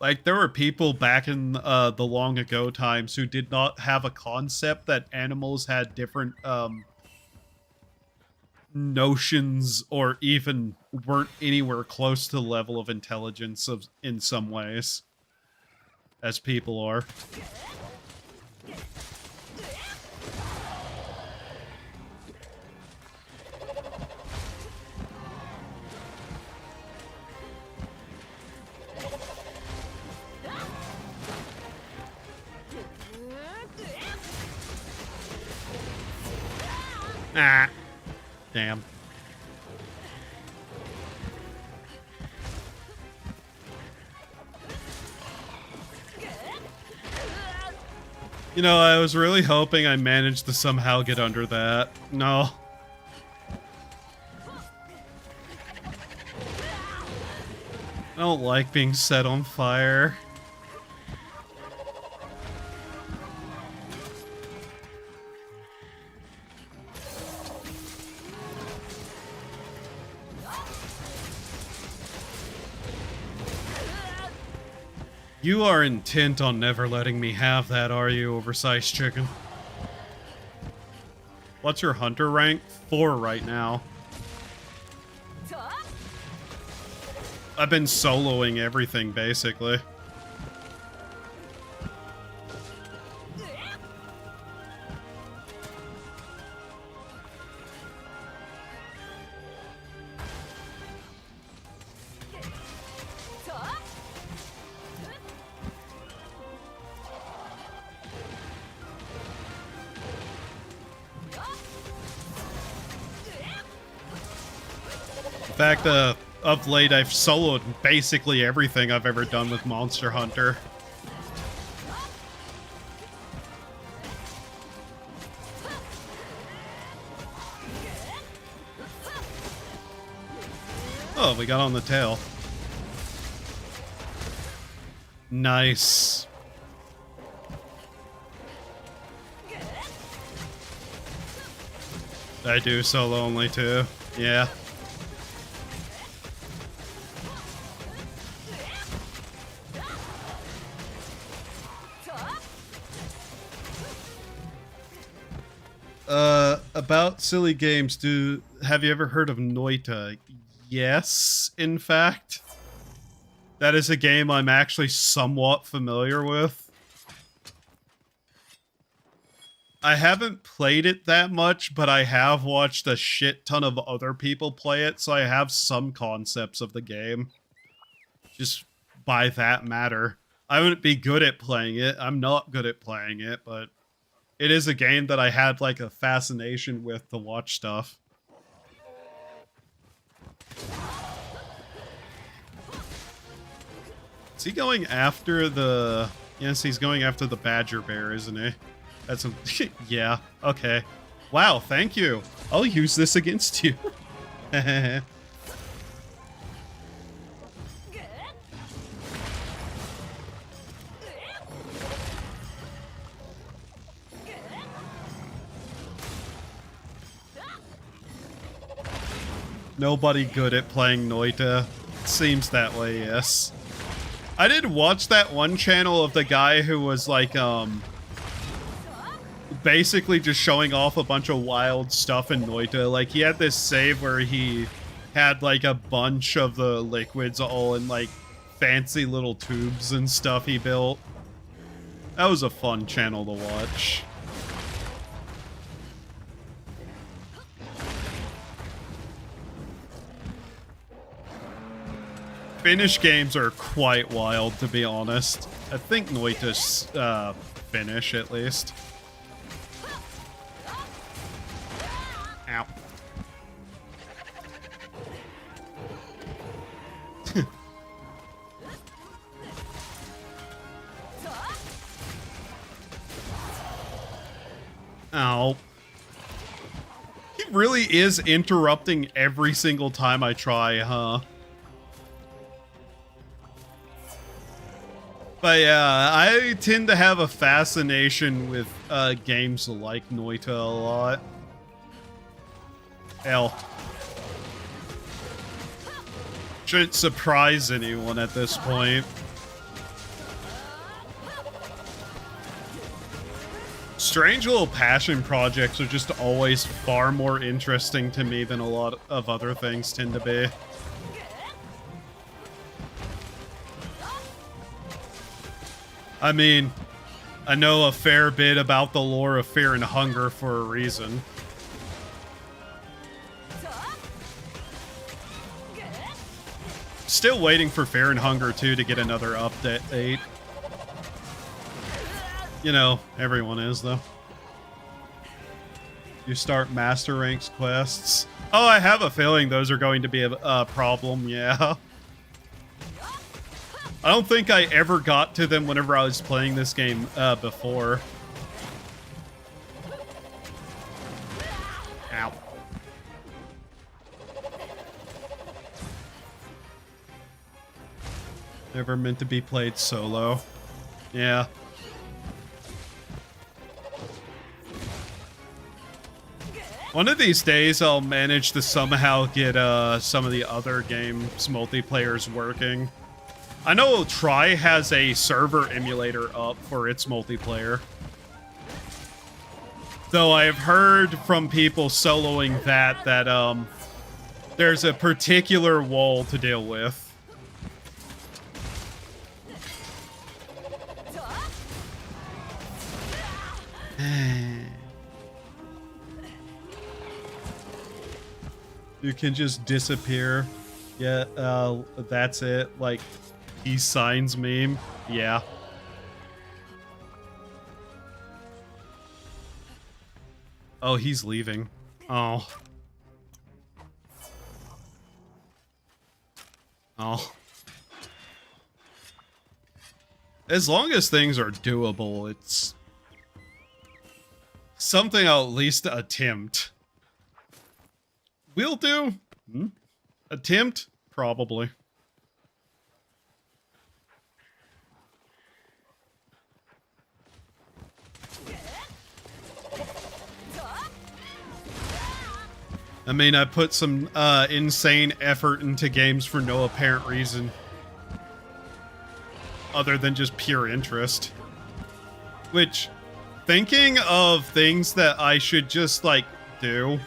Like, there were people back in the long ago times who did not have a concept that animals had different, notions, or even weren't anywhere close to the level of intelligence of, in some ways, as people are. Ah. Damn. You know, I was really hoping I managed to somehow get under that. No. I don't like being set on fire. You are intent on never letting me have that, are you, oversized chicken? What's your hunter rank? 4 right now. I've been soloing everything, basically. In fact, of late, I've soloed basically everything I've ever done with Monster Hunter. Oh, we got on the tail. Nice. I do solo only too. Yeah. About silly games, have you ever heard of Noita? Yes, in fact. That is a game I'm actually somewhat familiar with. I haven't played it that much, but I have watched a shit ton of other people play it, so I have some concepts of the game. Just by that matter. I wouldn't be good at playing it. I'm not good at playing it, but it is a game that I had, like, a fascination with to watch stuff. Is he going after the... Yes, he's going after the badger bear, isn't he? That's a... Yeah, okay. Wow, thank you. I'll use this against you. Nobody good at playing Noita. Seems that way, yes. I did watch that one channel of the guy who was like, basically just showing off a bunch of wild stuff in Noita. Like, he had this save where he had, like, a bunch of the liquids all in, like, fancy little tubes and stuff he built. That was a fun channel to watch. Finnish games are quite wild, to be honest. I think Noita's Finnish, at least. Ow. Ow. He really is interrupting every single time I try, huh? But yeah, I tend to have a fascination with games like Noita a lot. Hell. Shouldn't surprise anyone at this point. Strange little passion projects are just always far more interesting to me than a lot of other things tend to be. I mean, I know a fair bit about the lore of Fear and Hunger for a reason. Still waiting for Fear and Hunger 2 to get another update. You know, everyone is, though. You start Master Ranks quests. Oh, I have a feeling those are going to be a problem, yeah. I don't think I ever got to them whenever I was playing this game before. Ow. Never meant to be played solo. Yeah. One of these days, I'll manage to somehow get some of the other games' multiplayers working. I know Try has a server emulator up for its multiplayer. Though I have heard from people soloing that there's a particular wall to deal with. You can just disappear. Yeah, that's it. Like, he signs meme. Yeah. Oh, he's leaving. Oh. Oh. As long as things are doable, it's something I'll at least attempt. Will do. Attempt? Probably. I mean, I put some insane effort into games for no apparent reason. Other than just pure interest. Which, thinking of things that I should just, like, do,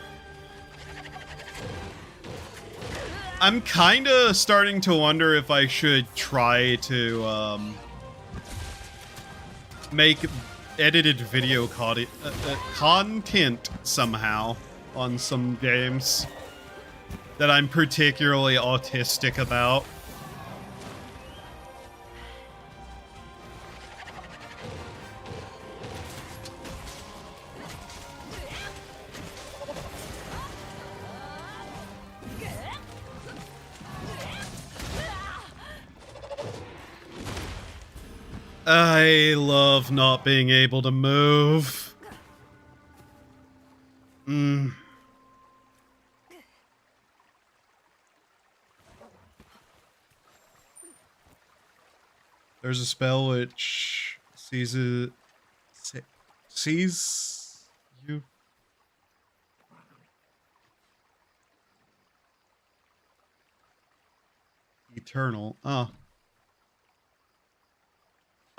I'm kinda starting to wonder if I should try to, make edited video content somehow on some games that I'm particularly autistic about. I love not being able to move. There's a spell which sees you eternal. Oh.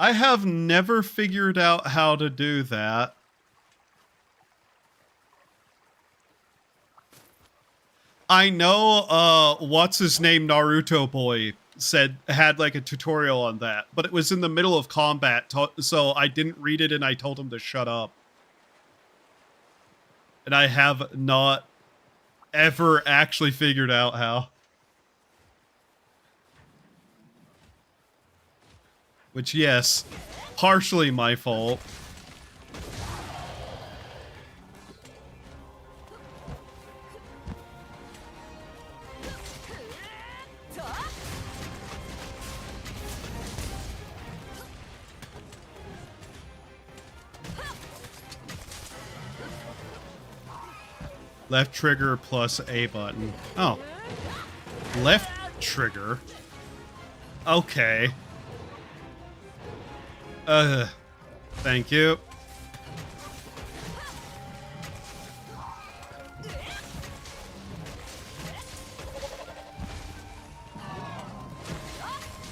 I have never figured out how to do that. I know, what's his name, Naruto boy had like a tutorial on that, but it was in the middle of combat, so I didn't read it and I told him to shut up. And I have not ever actually figured out how. Which, yes, partially my fault. Left trigger plus A button. Oh. Left trigger? Okay. Thank you.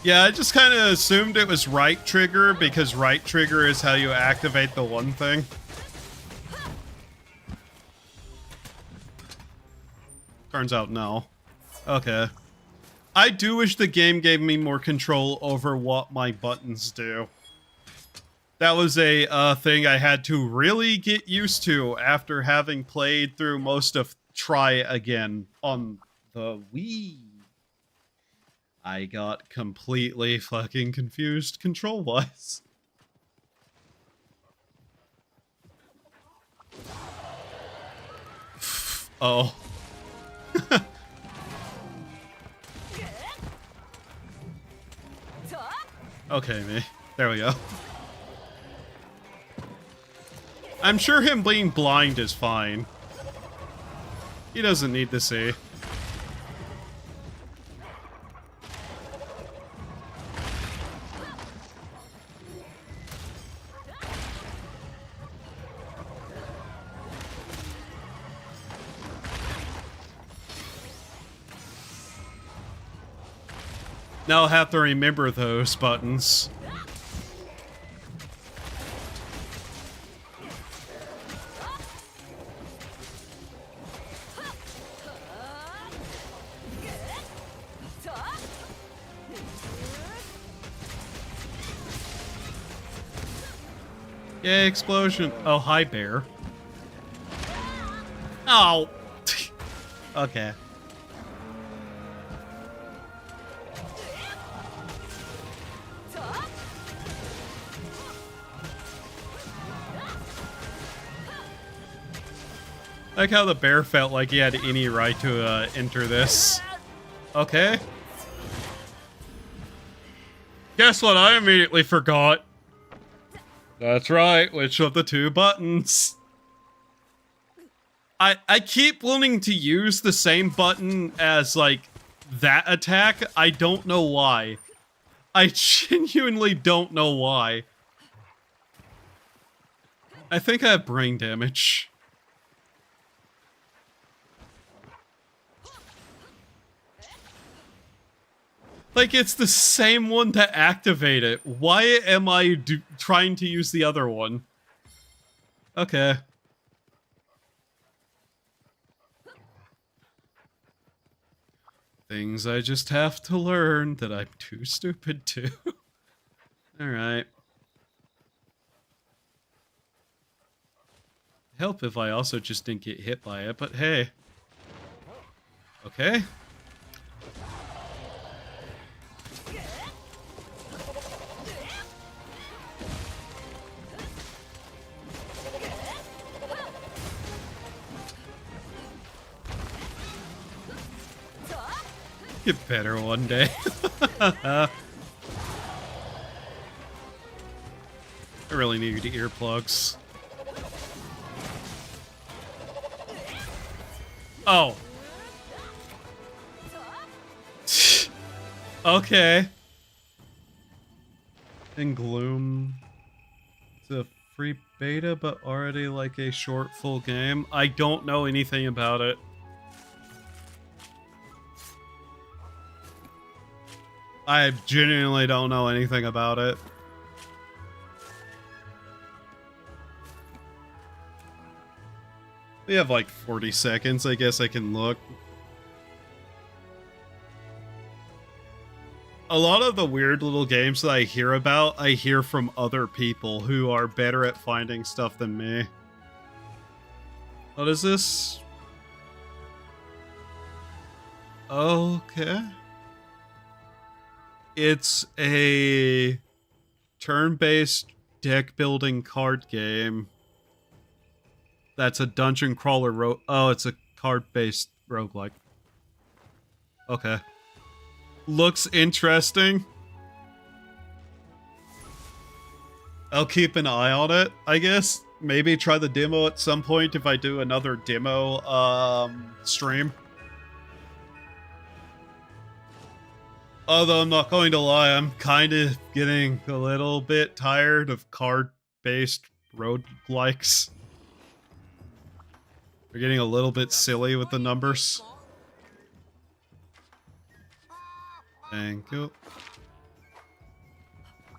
Yeah, I just kind of assumed it was right trigger because right trigger is how you activate the one thing. Turns out no. Okay. I do wish the game gave me more control over what my buttons do. That was a thing I had to really get used to after having played through most of Try Again on the Wii. I got completely fucking confused control-wise. Oh. Okay, me. There we go. I'm sure him being blind is fine. He doesn't need to see. Now I'll have to remember those buttons. Yay, explosion. Oh, hi, bear. Oh. Okay. Like how the bear felt like he had any right to enter this. Okay. Guess what I immediately forgot? That's right, which of the two buttons? I keep wanting to use the same button as, like, that attack. I don't know why. I genuinely don't know why. I think I have brain damage. Like, it's the same one to activate it. Why am I trying to use the other one? Okay. Things I just have to learn that I'm too stupid to. Alright. Help if I also just didn't get hit by it, but hey. Okay. Get better one day. I really need earplugs. Oh. Okay. In Gloom. It's a free beta, but already like a short full game. I don't know anything about it. I genuinely don't know anything about it. We have like 40 seconds. I guess I can look. A lot of the weird little games that I hear about, I hear from other people who are better at finding stuff than me. What is this? Okay. It's a turn-based deck building card game. That's a dungeon crawler oh, it's a card-based roguelike. Okay. Looks interesting. I'll keep an eye on it, I guess. Maybe try the demo at some point if I do another demo stream. Although I'm not going to lie, I'm kind of getting a little bit tired of card-based roguelikes. They're getting a little bit silly with the numbers. Thank you.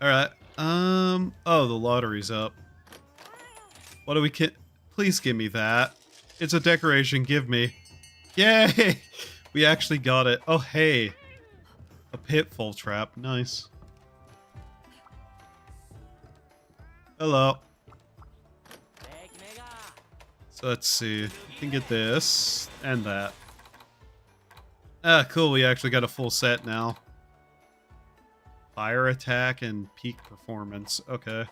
Alright, oh, the lottery's up. What do we please give me that. It's a decoration, give me. Yay! We actually got it. Oh, hey. A pitfall trap, nice. Hello. So let's see, we can get this and that. Ah, cool, we actually got a full set now. Fire attack and peak performance, okay.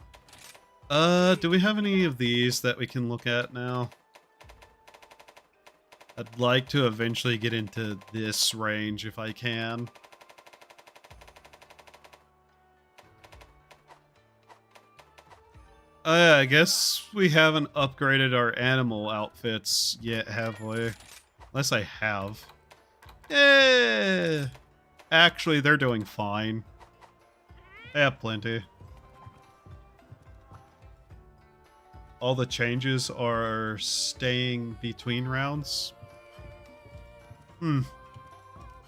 Do we have any of these that we can look at now? I'd like to eventually get into this range if I can. I guess we haven't upgraded our animal outfits yet, have we? Unless I have. Eh. Actually, they're doing fine. They have plenty. All the changes are staying between rounds. Like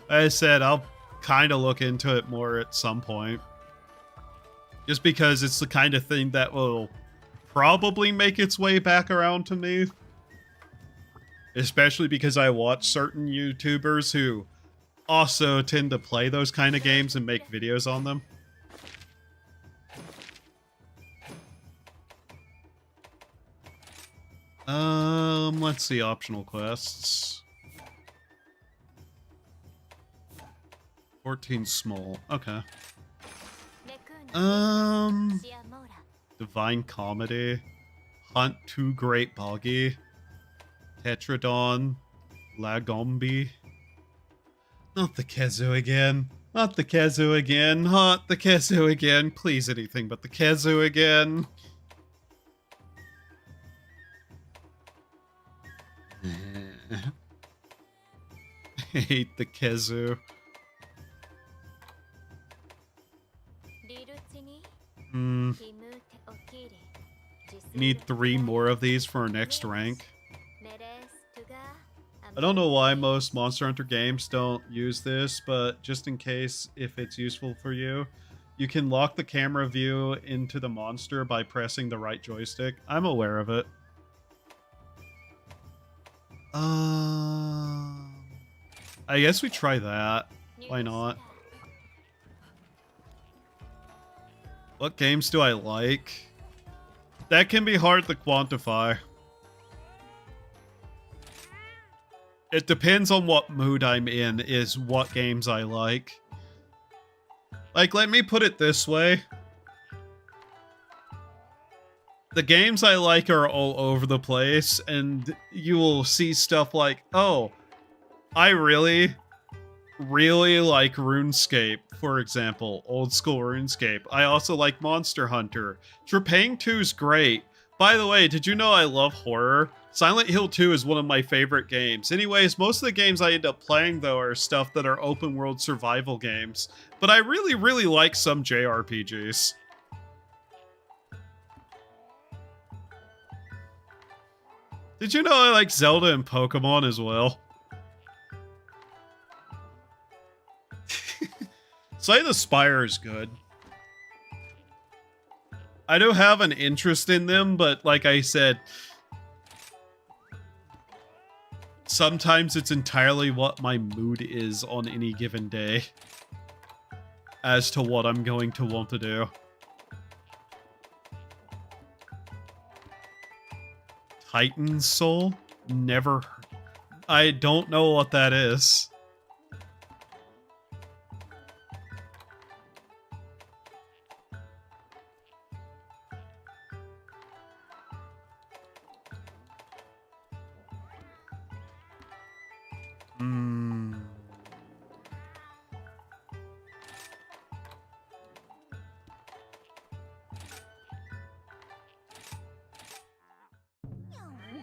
I said, I'll kind of look into it more at some point. Just because it's the kind of thing that will probably make its way back around to me. Especially because I watch certain YouTubers who also tend to play those kind of games and make videos on them. Let's see optional quests. 14 small. Okay. Divine Comedy. Hunt 2 Great Boggy. Tetradon. Lagombi. Not the Kezu again. Not the Kezu again. Not the Kezu again. Please, anything but the Kezu again. I hate the Kezu. Need 3 more of these for our next rank. I don't know why most Monster Hunter games don't use this, but just in case, if it's useful for you, you can lock the camera view into the monster by pressing the right joystick. I'm aware of it. I guess we try that. Why not? What games do I like? That can be hard to quantify. It depends on what mood I'm in, is what games I like. Like, let me put it this way. The games I like are all over the place, and you will see stuff like, oh, I really like RuneScape, for example. Old school RuneScape. I also like Monster Hunter. Trepang 2's great. By the way, did you know I love horror? Silent Hill 2 is one of my favorite games. Anyways, most of the games I end up playing, though, are stuff that are open world survival games. But I really like some JRPGs. Did you know I like Zelda and Pokemon as well? Slay the Spire is good. I do have an interest in them, but like I said, sometimes it's entirely what my mood is on any given day. as to what I'm going to want to do. Titan Soul? Never. I don't know what that is.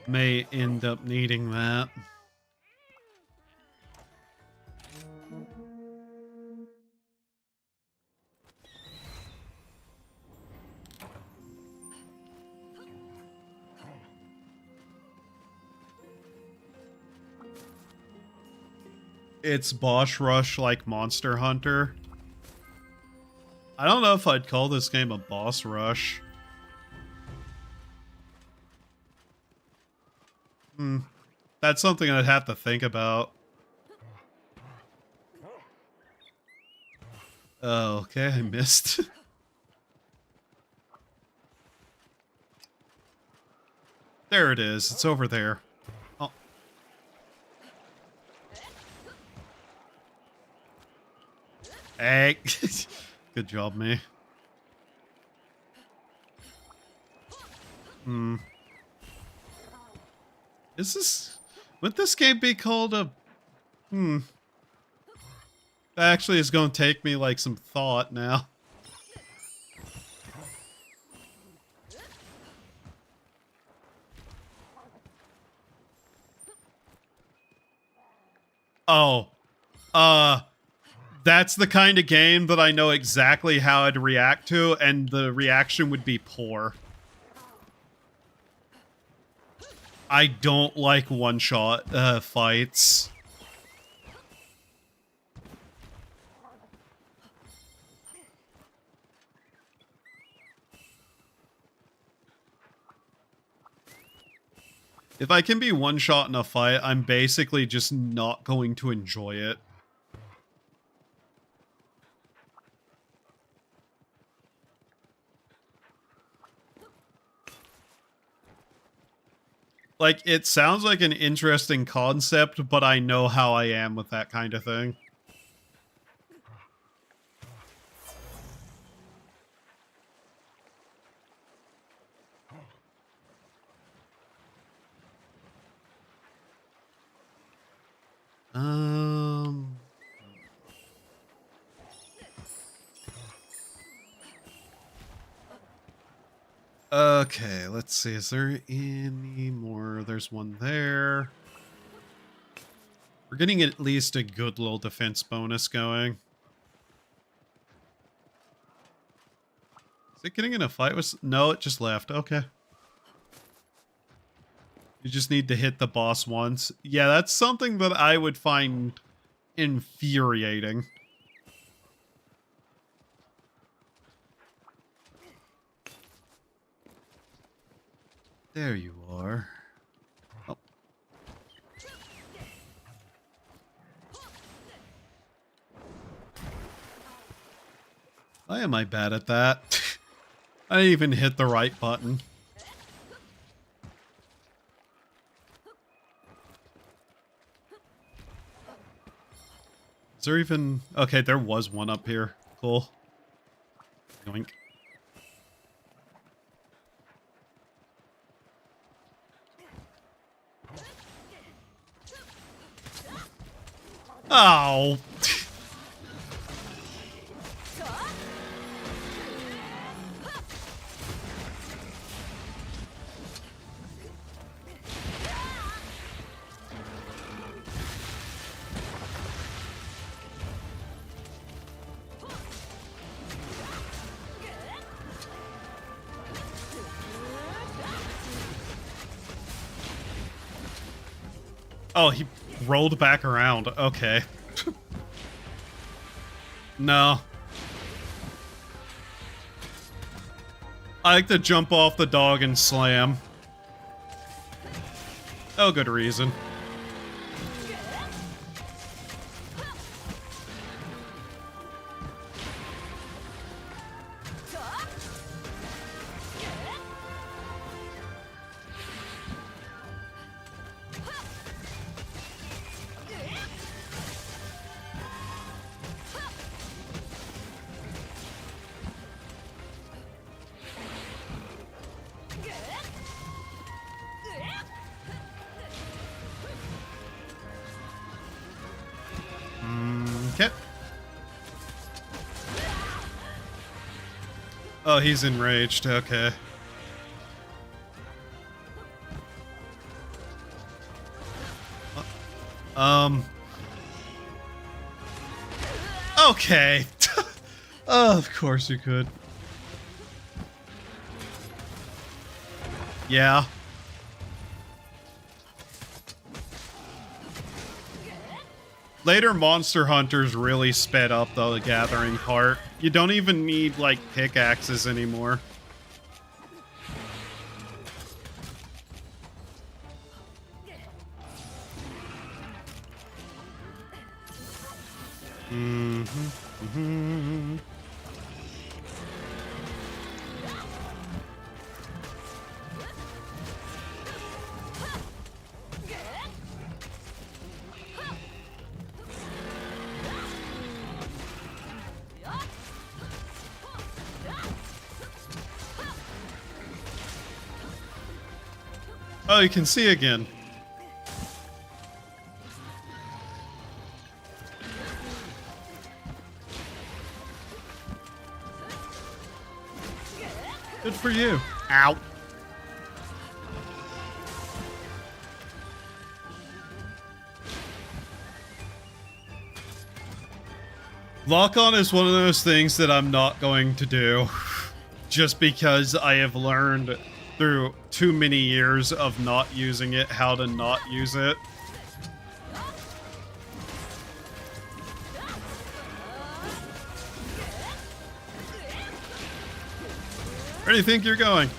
May end up needing that. It's boss rush like Monster Hunter. I don't know if I'd call this game a boss rush. That's something I'd have to think about. Oh, okay, I missed. There it is. It's over there. Oh. Hey. Good job, me. Is this... Would this game be called a... That actually is going to take me, like, some thought now. Oh. That's the kind of game that I know exactly how I'd react to, and the reaction would be poor. I don't like one-shot fights. If I can be one-shot in a fight, I'm basically just not going to enjoy it. Like, it sounds like an interesting concept, but I know how I am with that kind of thing. Okay, let's see. Is there any more? There's one there. We're getting at least a good little defense bonus going. Is it getting in a fight with... No, it just left. Okay. You just need to hit the boss once. Yeah, that's something that I would find infuriating. There you are. Oh. Why am I bad at that? I didn't even hit the right button. Is there even... Okay, there was one up here. Cool. Yoink. Oh. Oh, he rolled back around. Okay. No. I like to jump off the dog and slam. Oh, good reason. Oh, he's enraged. Okay. Okay. Oh, of course you could. Yeah. Later Monster Hunters really sped up the gathering part. You don't even need, like, pickaxes anymore. Oh, you can see again. Good for you. Ow. Lock-on is one of those things that I'm not going to do. Just because I have learned through too many years of not using it how to not use it. Where do you think you're going?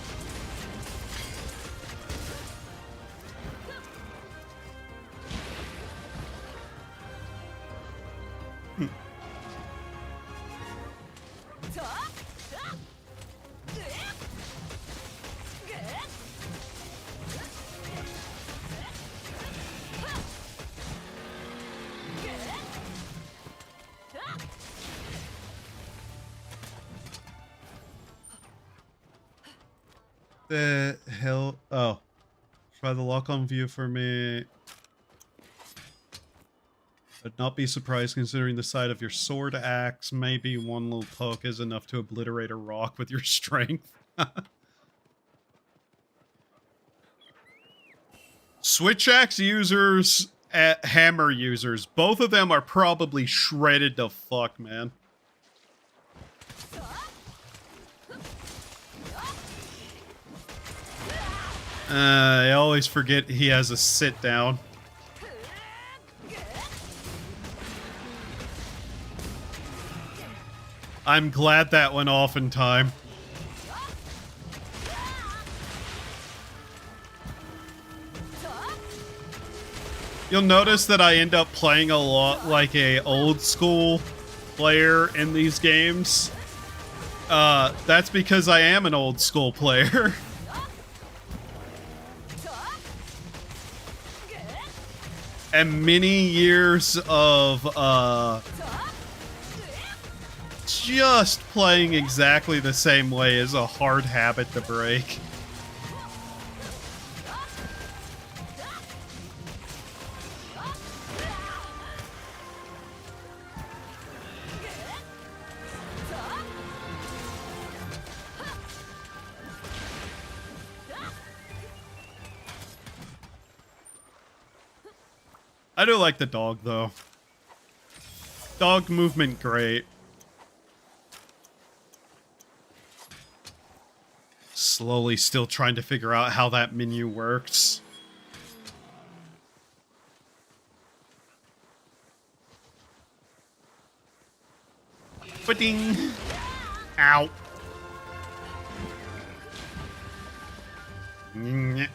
The hell? Oh. Try the lock-on view for me. I'd not be surprised considering the side of your sword axe. Maybe one little poke is enough to obliterate a rock with your strength. Switch axe users, hammer users, both of them are probably shredded to fuck, man. I always forget he has a sit down. I'm glad that went off in time. You'll notice that I end up playing a lot like a old school player in these games. That's because I am an old school player. And many years of just playing exactly the same way is a hard habit to break. I do like the dog, though. Dog movement, great. Slowly still trying to figure out how that menu works. Ba-ding! Ow. Nyeh.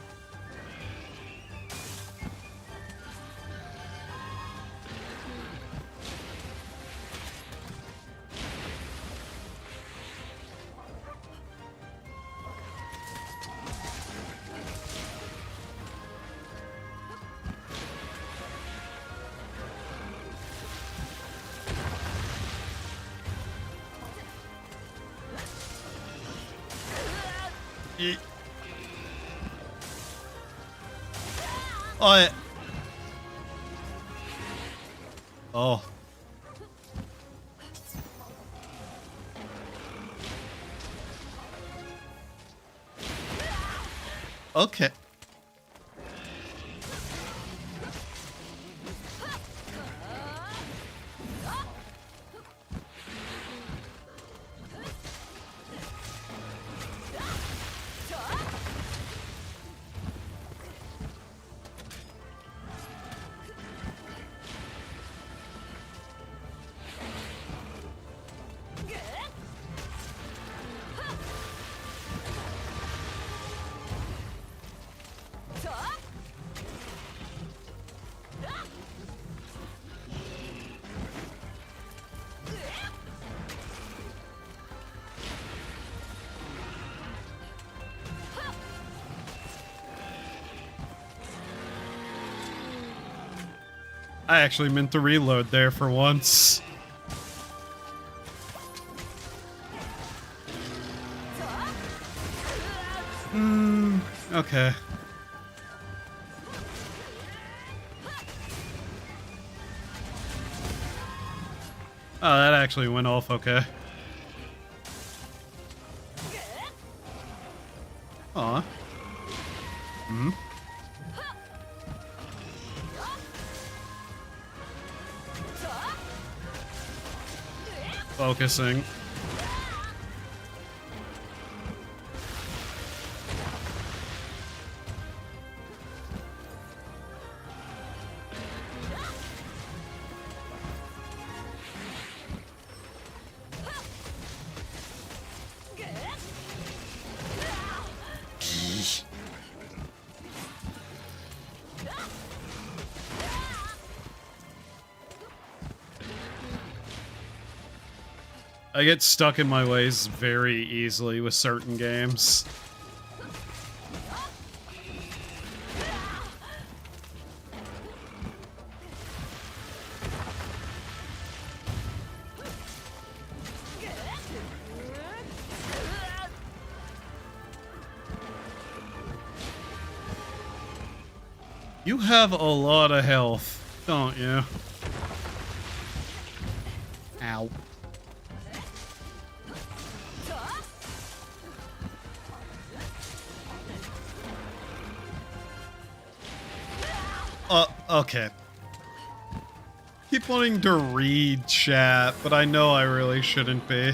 Oh. Oh. Okay. I actually meant to reload there for once. Okay. Oh, that actually went off okay. Aw. Focusing. I get stuck in my ways very easily with certain games. You have a lot of health, don't you? Ow. Okay. Keep wanting to read chat, but I know I really shouldn't be.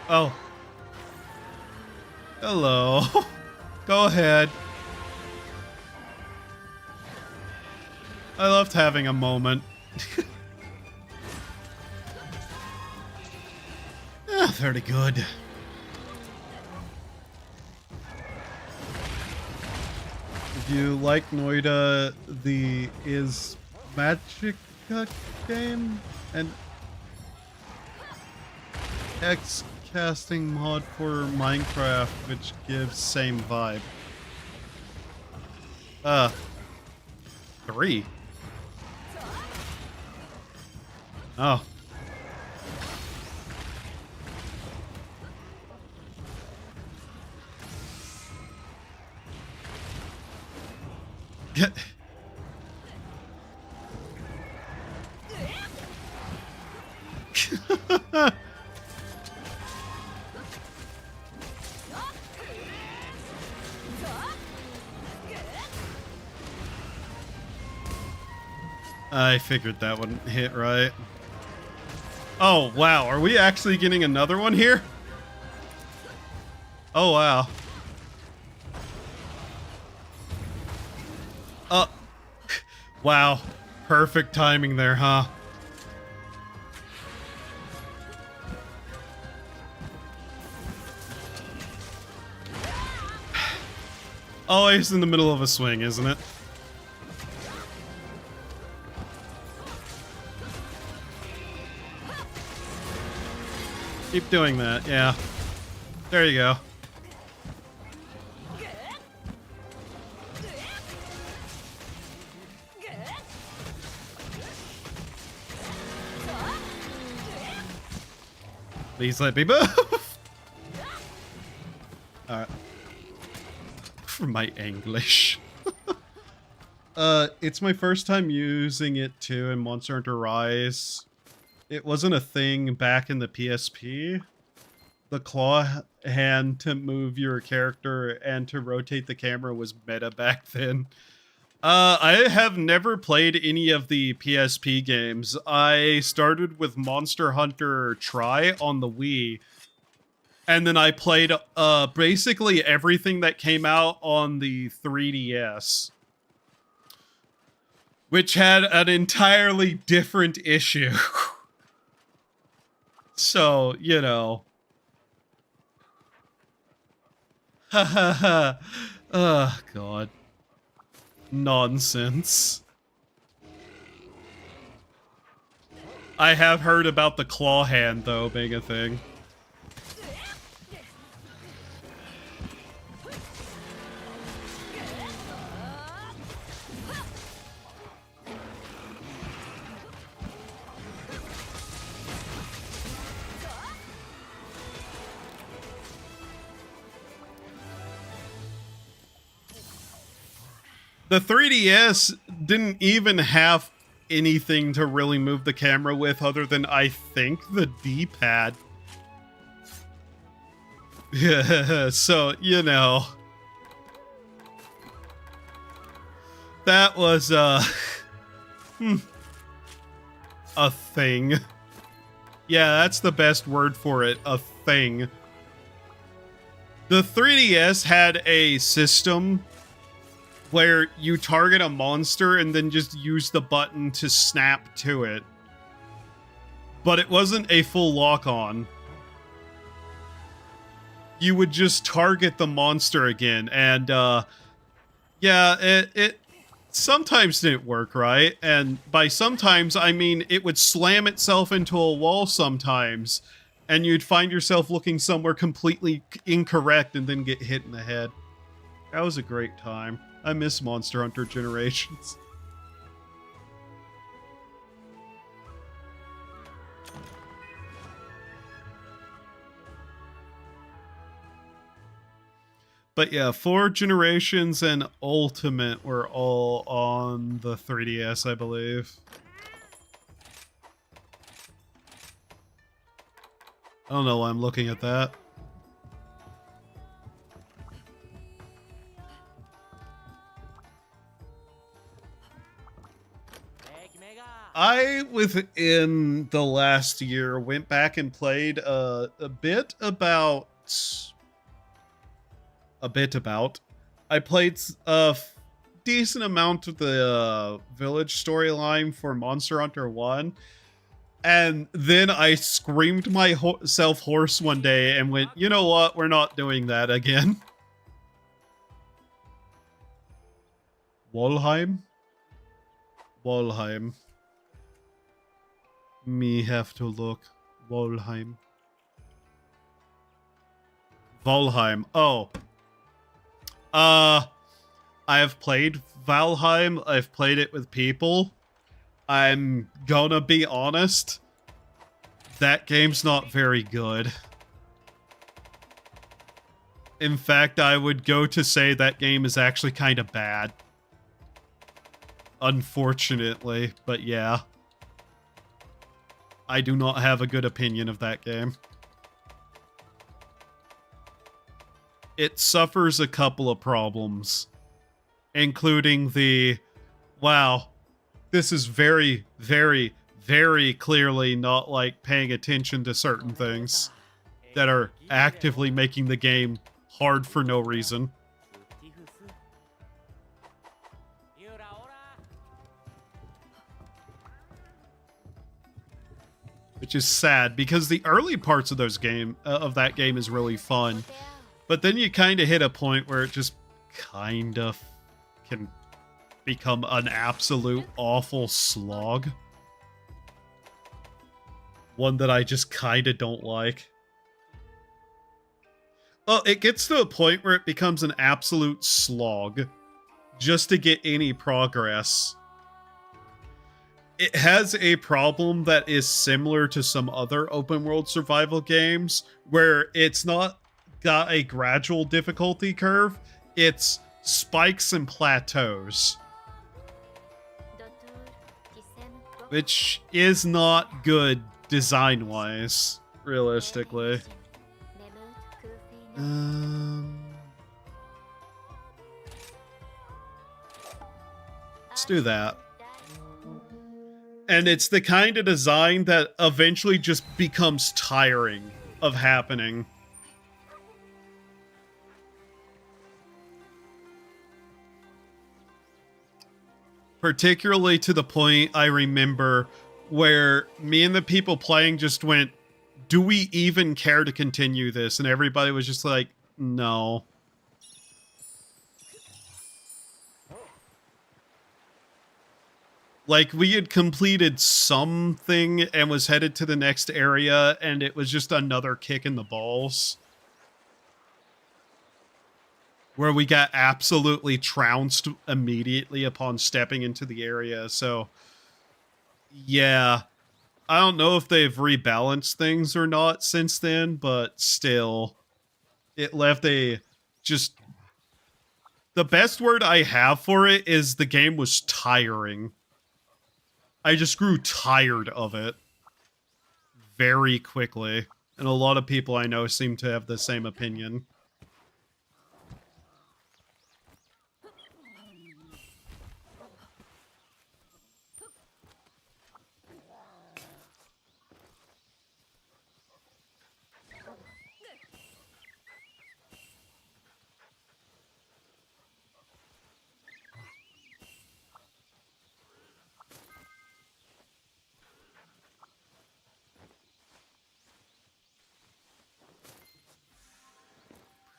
Oh. Hello. Go ahead. I loved having a moment. Very good. If you like Noida, the Is Magica game and X casting mod for Minecraft, which gives same vibe. 3. Oh. Get. I figured that wouldn't hit right. Oh, wow. Are we actually getting another one here? Oh, wow. Wow. Perfect timing there, huh? Always in the middle of a swing, isn't it? Keep doing that, yeah. There you go. Please let me move. Alright. For my English. It's my first time using it too in Monster Hunter Rise. It wasn't a thing back in the PSP. the claw hand to move your character and to rotate the camera was meta back then. I have never played any of the PSP games. I started with Monster Hunter Tri on the Wii, and then I played basically everything that came out on the 3DS, which had an entirely different issue. So, you know. Ha ha ha. Oh, God. Nonsense. I have heard about the claw hand, though, being a thing. The 3DS didn't even have anything to really move the camera with other than, I think, the D-pad. Yeah, so, you know. That was, a thing. Yeah, that's the best word for it, a thing. The 3DS had a system where you target a monster and then just use the button to snap to it. But it wasn't a full lock-on. You would just target the monster again, and, yeah, it sometimes didn't work right, and by sometimes, I mean it would slam itself into a wall sometimes, and you'd find yourself looking somewhere completely incorrect and then get hit in the head. That was a great time. I miss Monster Hunter Generations. But yeah, 4 Generations and Ultimate were all on the 3DS, I believe. I don't know why I'm looking at that. I, within the last year, went back and played a bit about... I played a decent amount of the village storyline for Monster Hunter 1, and then I screamed myself hoarse one day and went, you know what, we're not doing that again. Walheim? Walheim. Me have to look. Valheim. Valheim. Oh. I have played Valheim. I've played it with people. I'm gonna be honest. That game's not very good. In fact, I would go to say that game is actually kind of bad. Unfortunately, but yeah. I do not have a good opinion of that game. It suffers a couple of problems, including the, wow, this is very, very, very clearly not like paying attention to certain things that are actively making the game hard for no reason. Which is sad, because the early parts of that game is really fun. But then you kind of hit a point where it just kind of can become an absolute awful slog. One that I just kind of don't like. Well, it gets to a point where it becomes an absolute slog just to get any progress. It has a problem that is similar to some other open world survival games, where it's not got a gradual difficulty curve, it's spikes and plateaus. Which is not good design-wise, realistically. Let's do that. And it's the kind of design that eventually just becomes tiring of happening. Particularly to the point I remember where me and the people playing just went, do we even care to continue this? And everybody was just like, no. Like, we had completed something and was headed to the next area, and it was just another kick in the balls. Where we got absolutely trounced immediately upon stepping into the area, so... yeah. I don't know if they've rebalanced things or not since then, but still. It left a... just... the best word I have for it is the game was tiring. I just grew tired of it very quickly, and a lot of people I know seem to have the same opinion.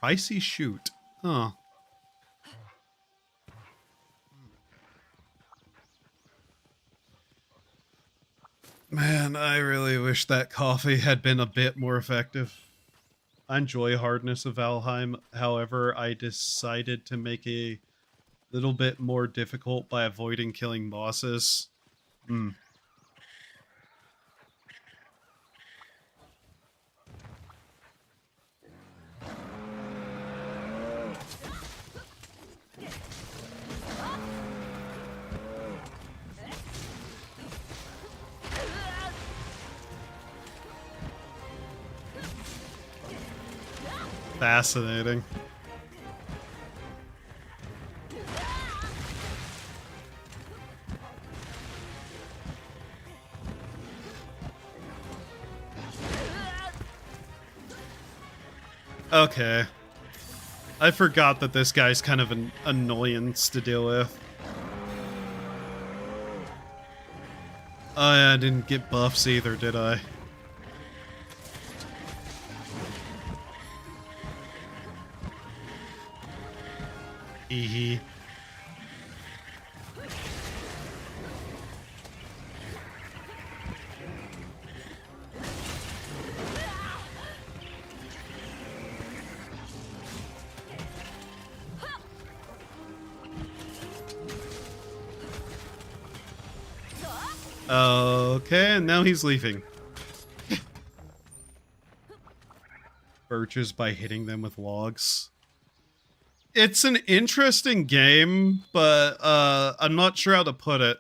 Pricey shoot. Huh. Man, I really wish that coffee had been a bit more effective. I enjoy Hardness of Valheim, however, I decided to make a little bit more difficult by avoiding killing bosses. Fascinating. Okay. I forgot that this guy's kind of an annoyance to deal with. Oh yeah, I didn't get buffs either, did I? Hee. Okay, and now he's leaving. Birches by hitting them with logs. It's an interesting game, but I'm not sure how to put it.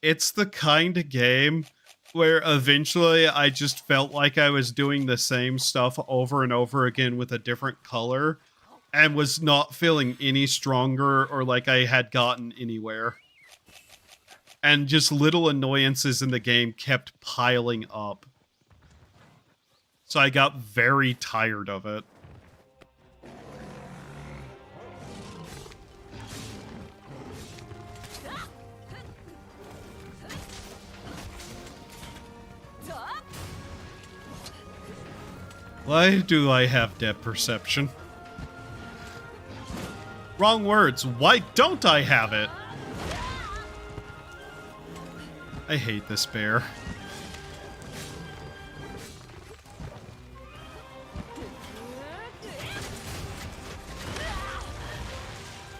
It's the kind of game where eventually I just felt like I was doing the same stuff over and over again with a different color and was not feeling any stronger or like I had gotten anywhere. And just little annoyances in the game kept piling up. So I got very tired of it. Why do I have depth perception? Wrong words. Why don't I have it? I hate this bear.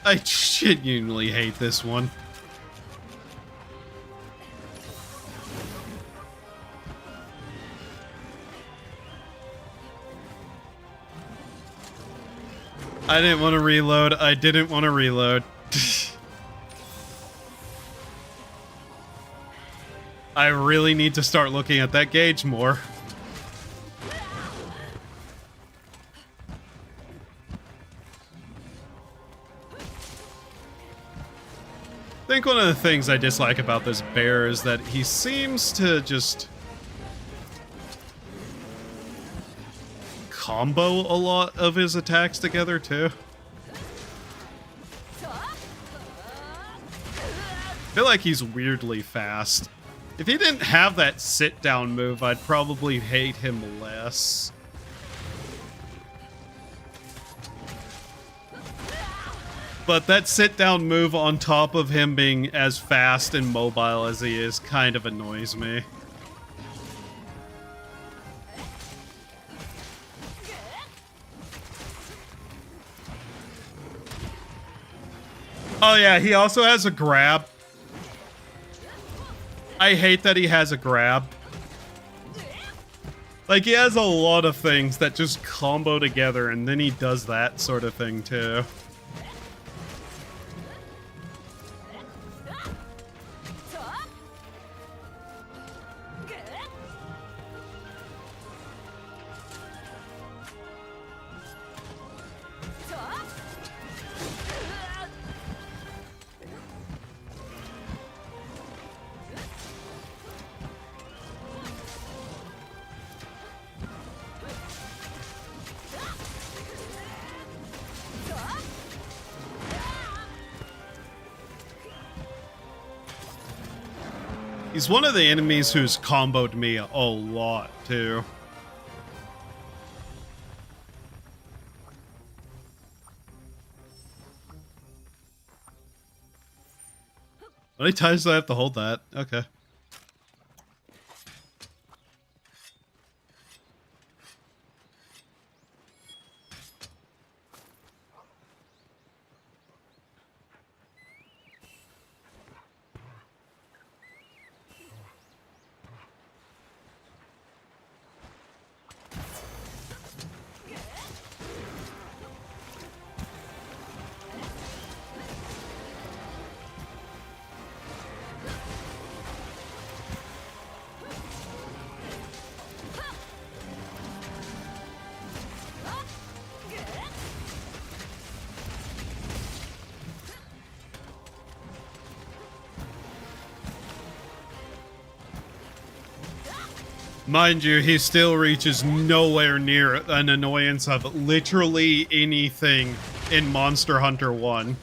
I genuinely hate this one. I didn't want to reload. I didn't want to reload. I really need to start looking at that gauge more. think one of the things I dislike about this bear is that he seems to just combo a lot of his attacks together too. I feel like he's weirdly fast. If he didn't have that sit down move, I'd probably hate him less. But that sit down move on top of him being as fast and mobile as he is kind of annoys me. Oh yeah, he also has a grab. I hate that he has a grab. Like, he has a lot of things that just combo together, and then he does that sort of thing too. He's one of the enemies who's comboed me a lot, too. How many times do I have to hold that? Okay. Mind you, he still reaches nowhere near an annoyance of literally anything in Monster Hunter 1.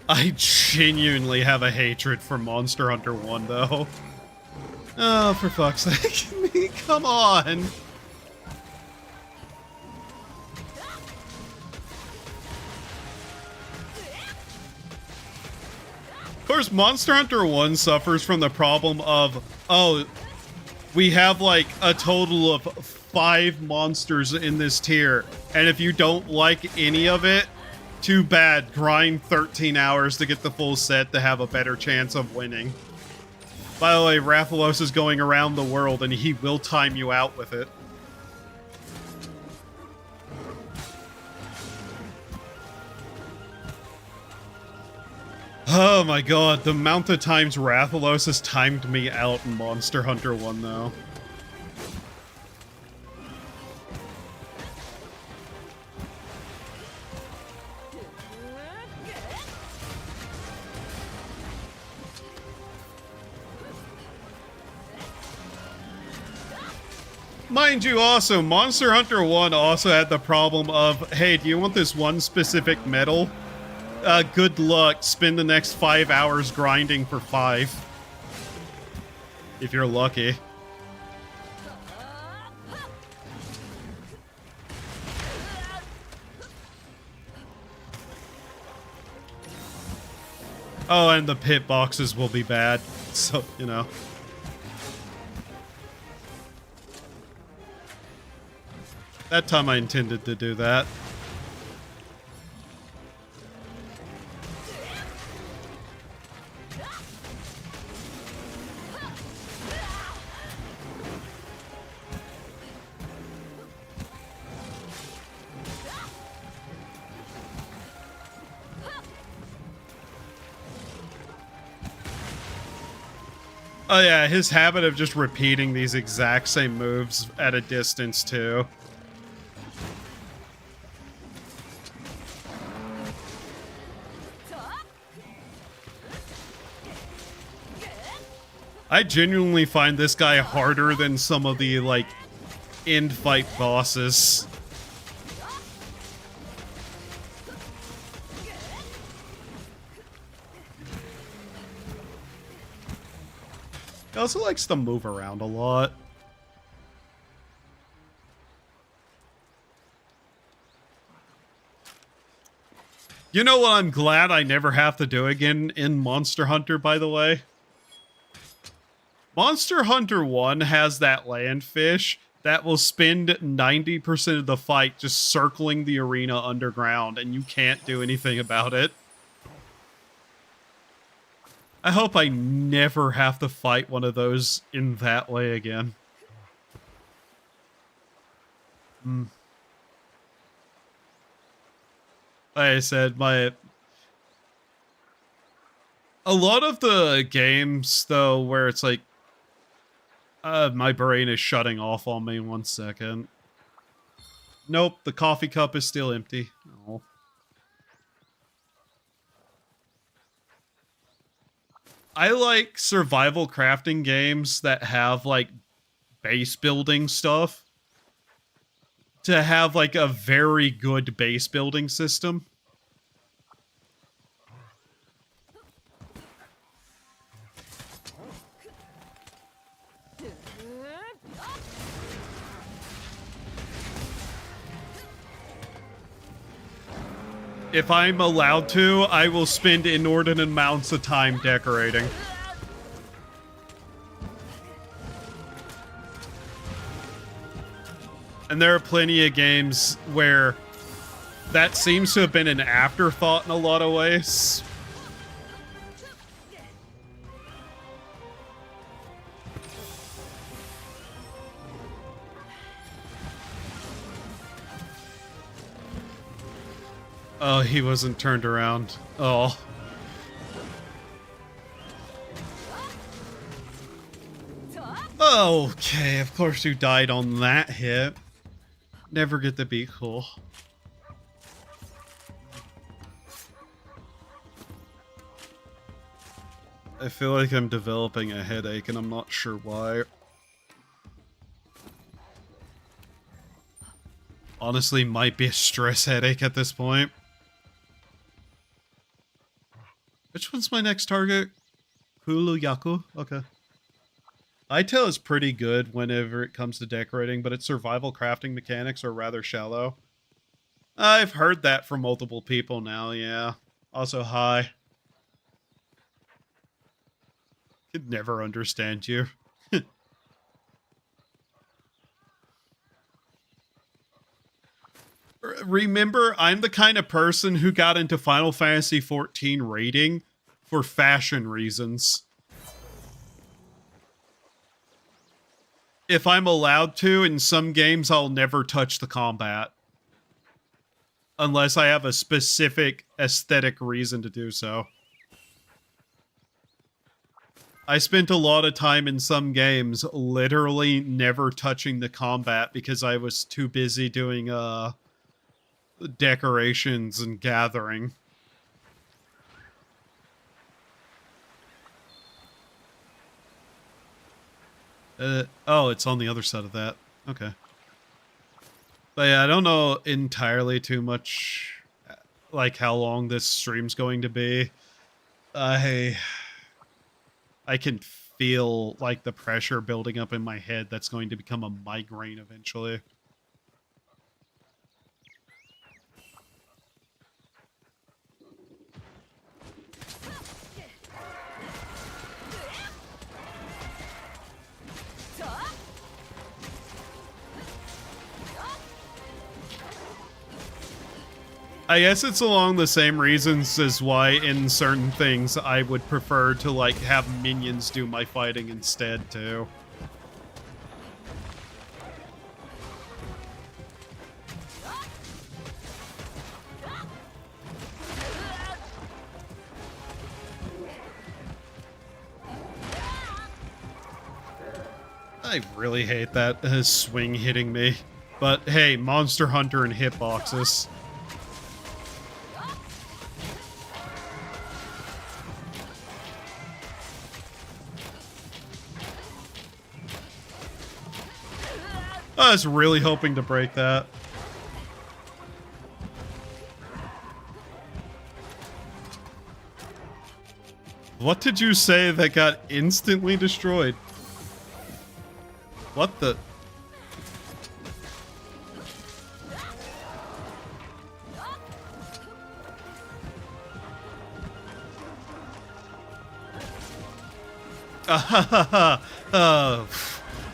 I genuinely have a hatred for Monster Hunter 1, though. Oh, for fuck's sake. Come on. Of course, Monster Hunter 1 suffers from the problem of, oh, we have like a total of 5 monsters in this tier, and if you don't like any of it, too bad. Grind 13 hours to get the full set to have a better chance of winning. By the way, Rathalos is going around the world, and he will time you out with it. Oh my god, the amount of times Rathalos has timed me out in Monster Hunter 1, though. Mind you, also, Monster Hunter 1 also had the problem of, hey, do you want this one specific medal? Good luck. Spend the next 5 hours grinding for 5. If you're lucky. Oh, and the pit boxes will be bad. So, you know. That time I intended to do that. Oh yeah, his habit of just repeating these exact same moves at a distance too. I genuinely find this guy harder than some of the, like, end fight bosses. He also likes to move around a lot. You know what I'm glad I never have to do again in Monster Hunter, by the way? Monster Hunter 1 has that landfish that will spend 90% of the fight just circling the arena underground, and you can't do anything about it. I hope I never have to fight one of those in that way again. Like I said, a lot of the games, though, where it's like, my brain is shutting off on me 1 second. Nope, the coffee cup is still empty. Oh. I like survival crafting games that have, like, base building stuff. To have, like, a very good base building system. If I'm allowed to, I will spend inordinate amounts of time decorating. And there are plenty of games where that seems to have been an afterthought in a lot of ways. Oh, he wasn't turned around. Oh. Okay, of course you died on that hit. Never get to be cool. I feel like I'm developing a headache and I'm not sure why. Honestly, might be a stress headache at this point. Which one's my next target? Hulu Yaku? Okay. ITEL is pretty good whenever it comes to decorating, but its survival crafting mechanics are rather shallow. I've heard that from multiple people now, yeah. Also, hi. Could never understand you. Remember, I'm the kind of person who got into Final Fantasy XIV raiding for fashion reasons. If I'm allowed to, in some games, I'll never touch the combat. Unless I have a specific aesthetic reason to do so. I spent a lot of time in some games literally never touching the combat because I was too busy doing, decorations and gathering. Oh, it's on the other side of that. Okay. But yeah, I don't know entirely too much, like, how long this stream's going to be. I can feel, like, the pressure building up in my head that's going to become a migraine eventually. I guess it's along the same reasons as why in certain things I would prefer to, like, have minions do my fighting instead, too. I really hate that swing hitting me. But hey, Monster Hunter and hitboxes. I was really hoping to break that. What did you say that got instantly destroyed? What the?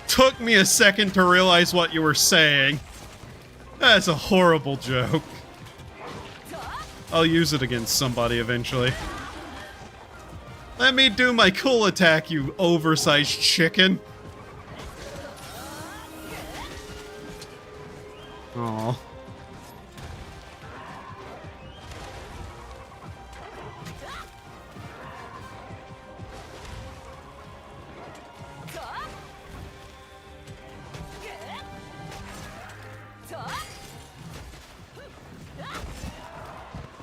Took me a second to realize what you were saying. That's a horrible joke. I'll use it against somebody eventually. Let me do my cool attack, you oversized chicken. Aww.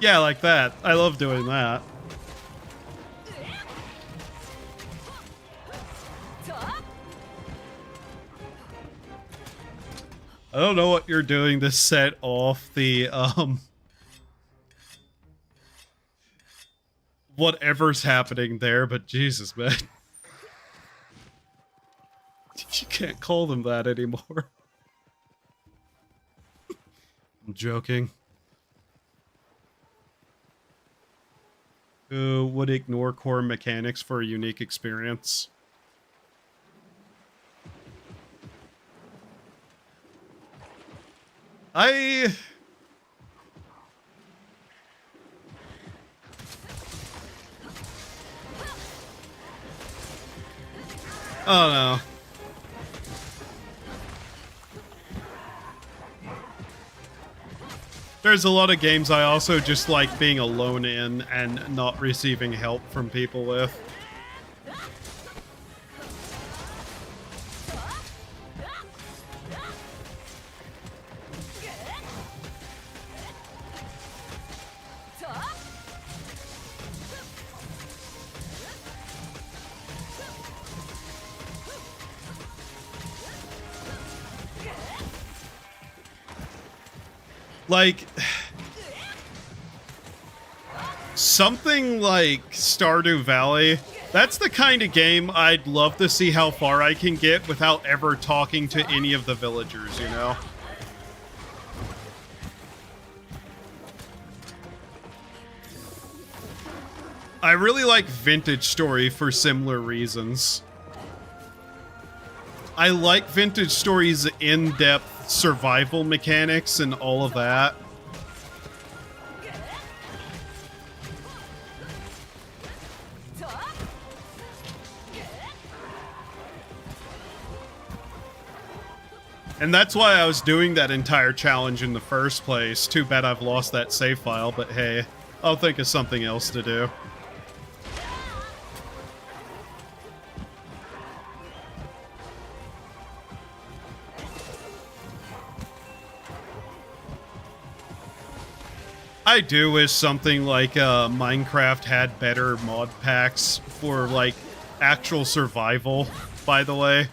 Yeah, like that. I love doing that. I don't know what you're doing to set off the, whatever's happening there, but Jesus, man. You can't call them that anymore. I'm joking. Who would ignore core mechanics for a unique experience? I don't know. There's a lot of games I also just like being alone in and not receiving help from people with. Like, something like Stardew Valley, that's the kind of game I'd love to see how far I can get without ever talking to any of the villagers, you know? I really like Vintage Story for similar reasons. I like Vintage Story's in-depth survival mechanics and all of that. And that's why I was doing that entire challenge in the first place. Too bad I've lost that save file, but hey, I'll think of something else to do. I do wish something like Minecraft had better mod packs for, like, actual survival, by the way.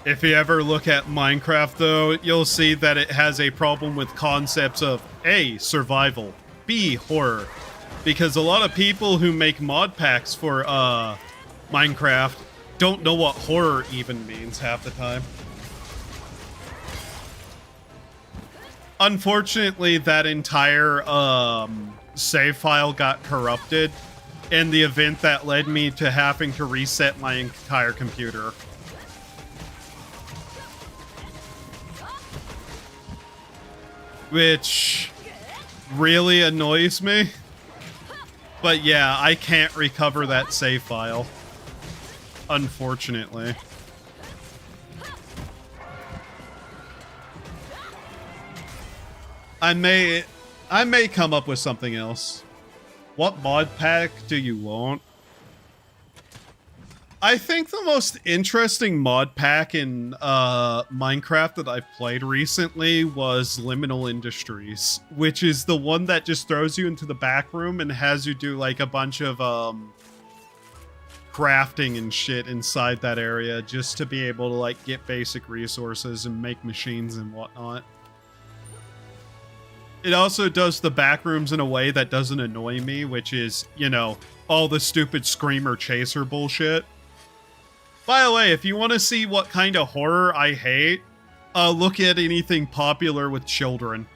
If you ever look at Minecraft, though, you'll see that it has a problem with concepts of A, survival, B, horror. Because a lot of people who make mod packs for Minecraft don't know what horror even means half the time. Unfortunately, that entire save file got corrupted in the event that led me to having to reset my entire computer. Which really annoys me. But yeah, I can't recover that save file. Unfortunately. I may come up with something else. What mod pack do you want? I think the most interesting mod pack in Minecraft that I've played recently was Liminal Industries, which is the one that just throws you into the back room and has you do like a bunch of crafting and shit inside that area just to be able to like get basic resources and make machines and whatnot. It also does the back rooms in a way that doesn't annoy me, which is, you know, all the stupid screamer chaser bullshit. By the way, if you want to see what kind of horror I hate, look at anything popular with children.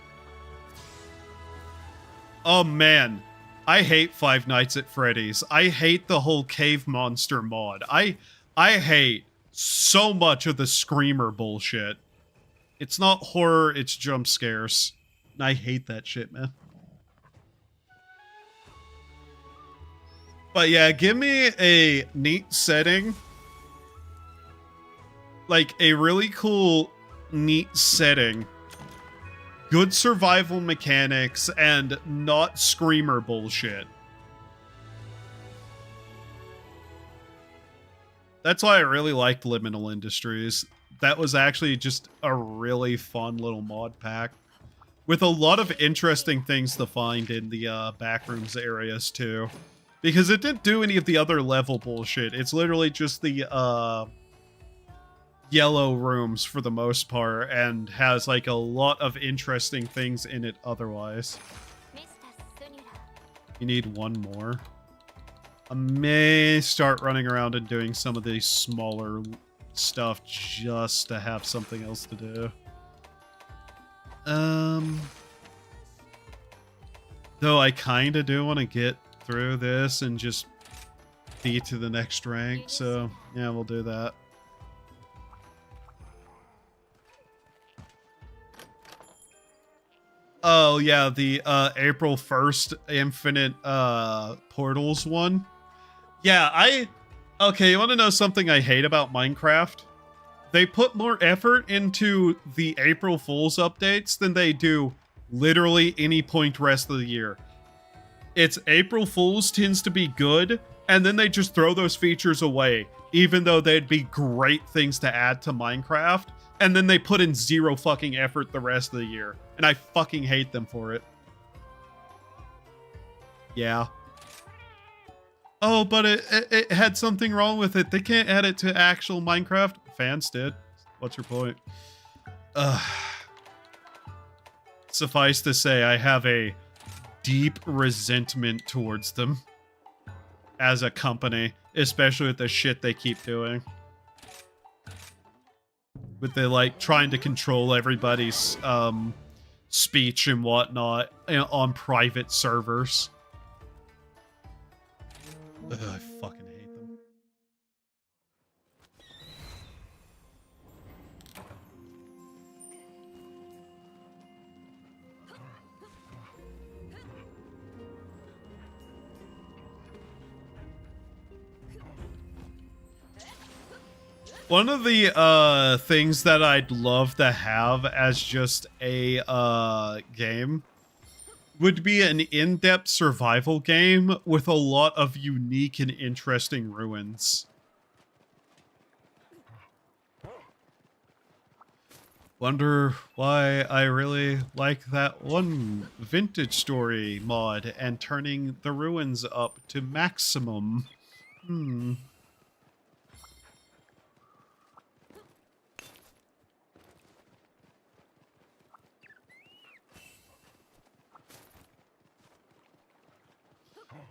Oh man, I hate Five Nights at Freddy's. I hate the whole cave monster mod. I hate so much of the screamer bullshit. It's not horror, it's jump scares. I hate that shit, man. But yeah, give me a neat setting. Like a really cool, neat setting. Good survival mechanics and not screamer bullshit. That's why I really liked Liminal Industries. That was actually just a really fun little mod pack. With a lot of interesting things to find in the backrooms areas too. Because it didn't do any of the other level bullshit. It's literally just the yellow rooms for the most part, and has like a lot of interesting things in it otherwise. You need one more. I may start running around and doing some of these smaller stuff just to have something else to do. Though I kind of do want to get through this and just be to the next rank, so yeah, we'll do that. Oh yeah, the April 1st Infinite Portals one. Yeah, okay, you want to know something I hate about Minecraft? They put more effort into the April Fool's updates than they do literally any point rest of the year. It's April Fool's tends to be good, and then they just throw those features away, even though they'd be great things to add to Minecraft, and then they put in zero fucking effort the rest of the year, and I fucking hate them for it. Yeah. Oh, but it had something wrong with it. They can't add it to actual Minecraft. Fans did. What's your point? Suffice to say, I have a deep resentment towards them as a company, especially with the shit they keep doing. With the, like, trying to control everybody's speech and whatnot on private servers. Ugh, I fucking hate them. One of the things that I'd love to have as just a game would be an in-depth survival game with a lot of unique and interesting ruins. Wonder why I really like that one Vintage Story mod and turning the ruins up to maximum.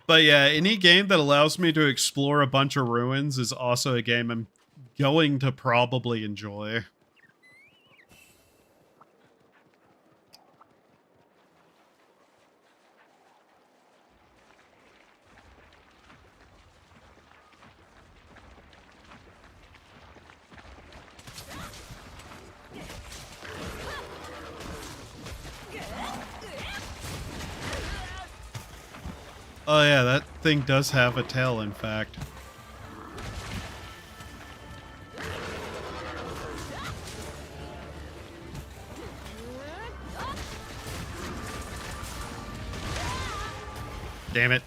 But yeah, any game that allows me to explore a bunch of ruins is also a game I'm going to probably enjoy. Oh yeah, that thing does have a tail, in fact. Damn it.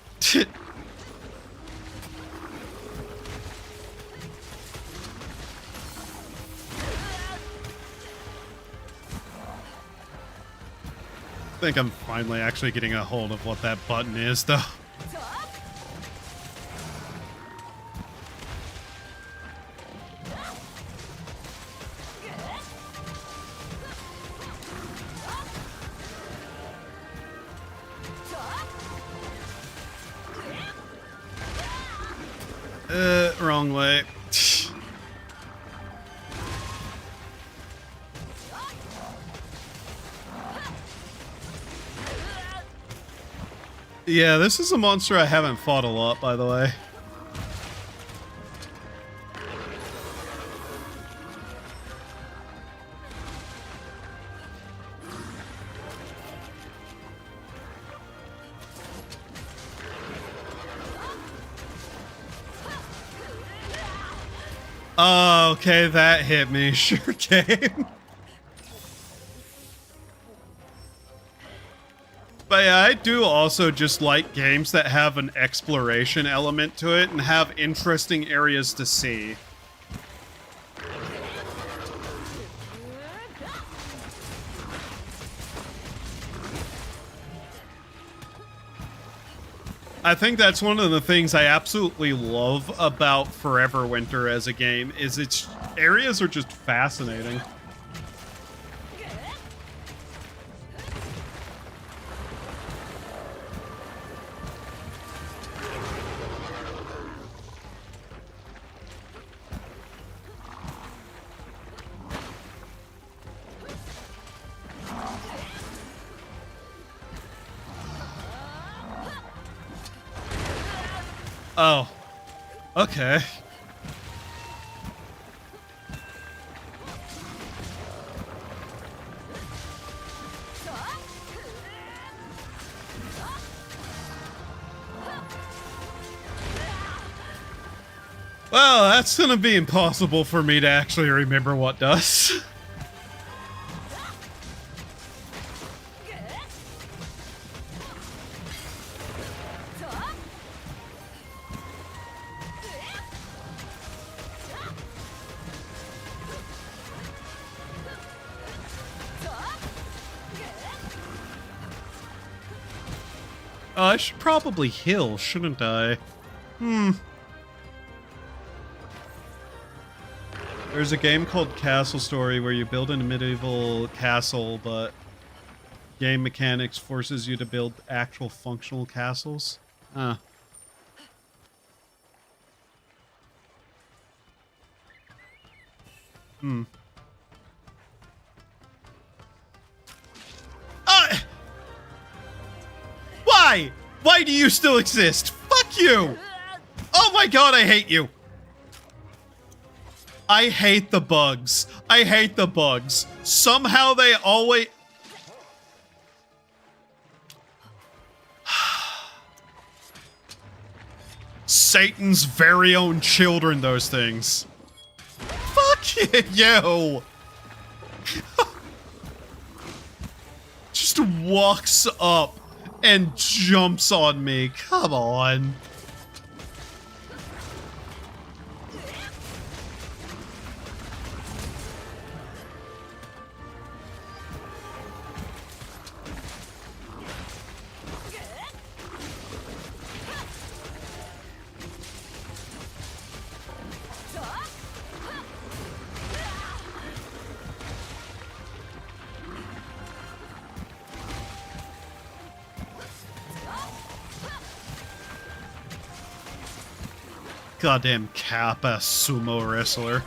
I think I'm finally actually getting a hold of what that button is, though. Wrong way. Yeah, this is a monster I haven't fought a lot, by the way. Oh, okay, that hit me. Sure game. But yeah, I do also just like games that have an exploration element to it and have interesting areas to see. I think that's one of the things I absolutely love about Forever Winter as a game, is its areas are just fascinating. Oh, okay. Well, that's gonna be impossible for me to actually remember what does. I should probably heal, shouldn't I? There's a game called Castle Story where you build in a medieval castle, but game mechanics forces you to build actual functional castles. Huh. Why? Why do you still exist? Fuck you! Oh my god, I hate you! I hate the bugs. I hate the bugs. Somehow they always... Satan's very own children, those things. Fuck you! Just walks up and jumps on me. Come on. Goddamn Kappa sumo wrestler.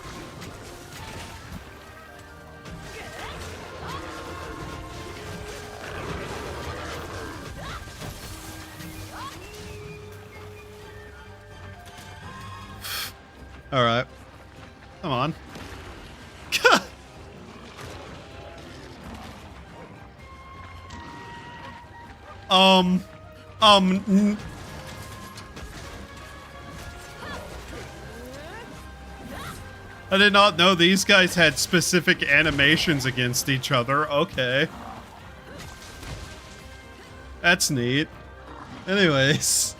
All right. Come on. I did not know these guys had specific animations against each other. Okay. That's neat. Anyways.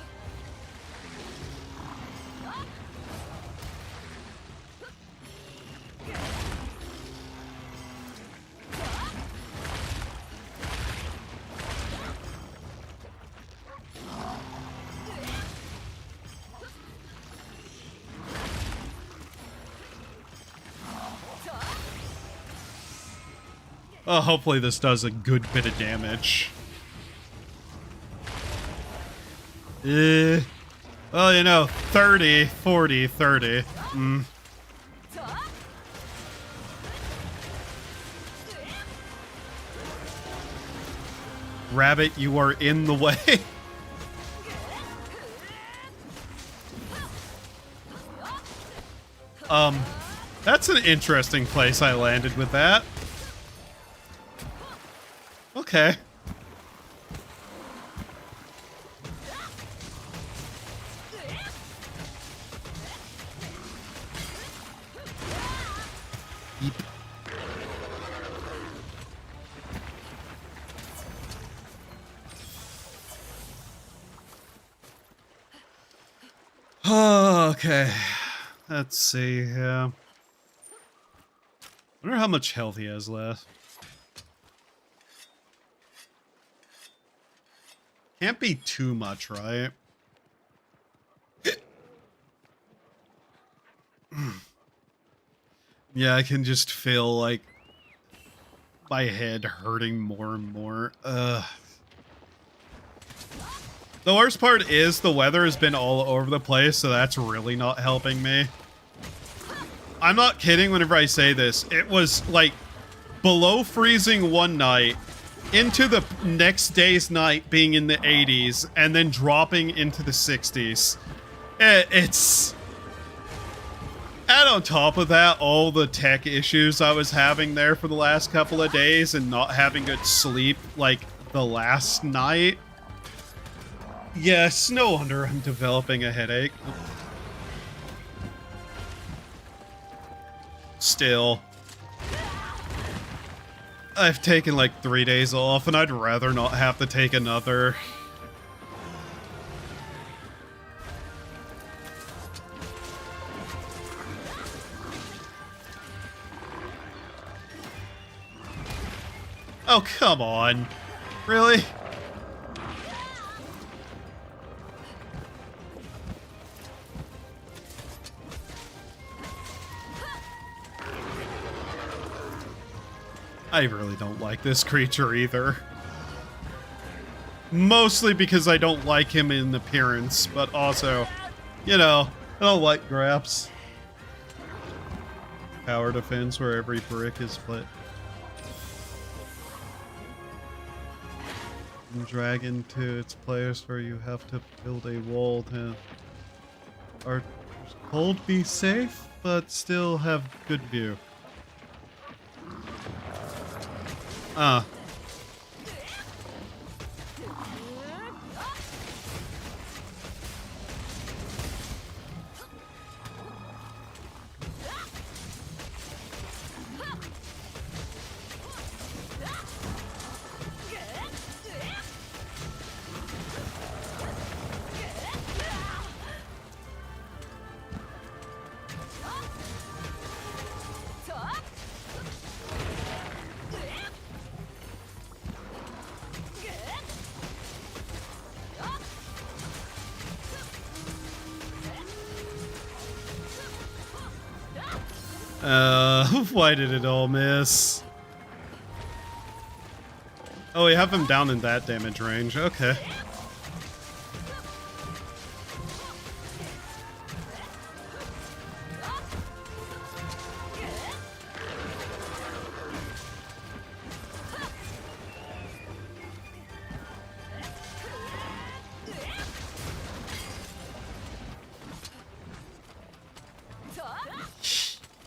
Hopefully this does a good bit of damage. Well, you know, 30, 40, 30. Rabbit, you are in the way. That's an interesting place I landed with that. Okay. Yeep. Okay. Let's see here. I wonder how much health he has left. Can't be too much, right? Yeah, I can just feel like my head hurting more and more. The worst part is the weather has been all over the place, so that's really not helping me. I'm not kidding whenever I say this. It was like below freezing one night, into the next day's night being in the 80s, and then dropping into the 60s. It's... And on top of that, all the tech issues I was having there for the last couple of days and not having good sleep like the last night. Yes, no wonder I'm developing a headache. Still. I've taken like 3 days off and I'd rather not have to take another. Oh, come on. Really? I really don't like this creature either. Mostly because I don't like him in appearance, but also, you know, I don't like Graps. Power defense where every brick is split. And drag into its place where you have to build a wall to... Are told be safe, but still have good view. Why did it all miss? Oh, we have him down in that damage range. Okay.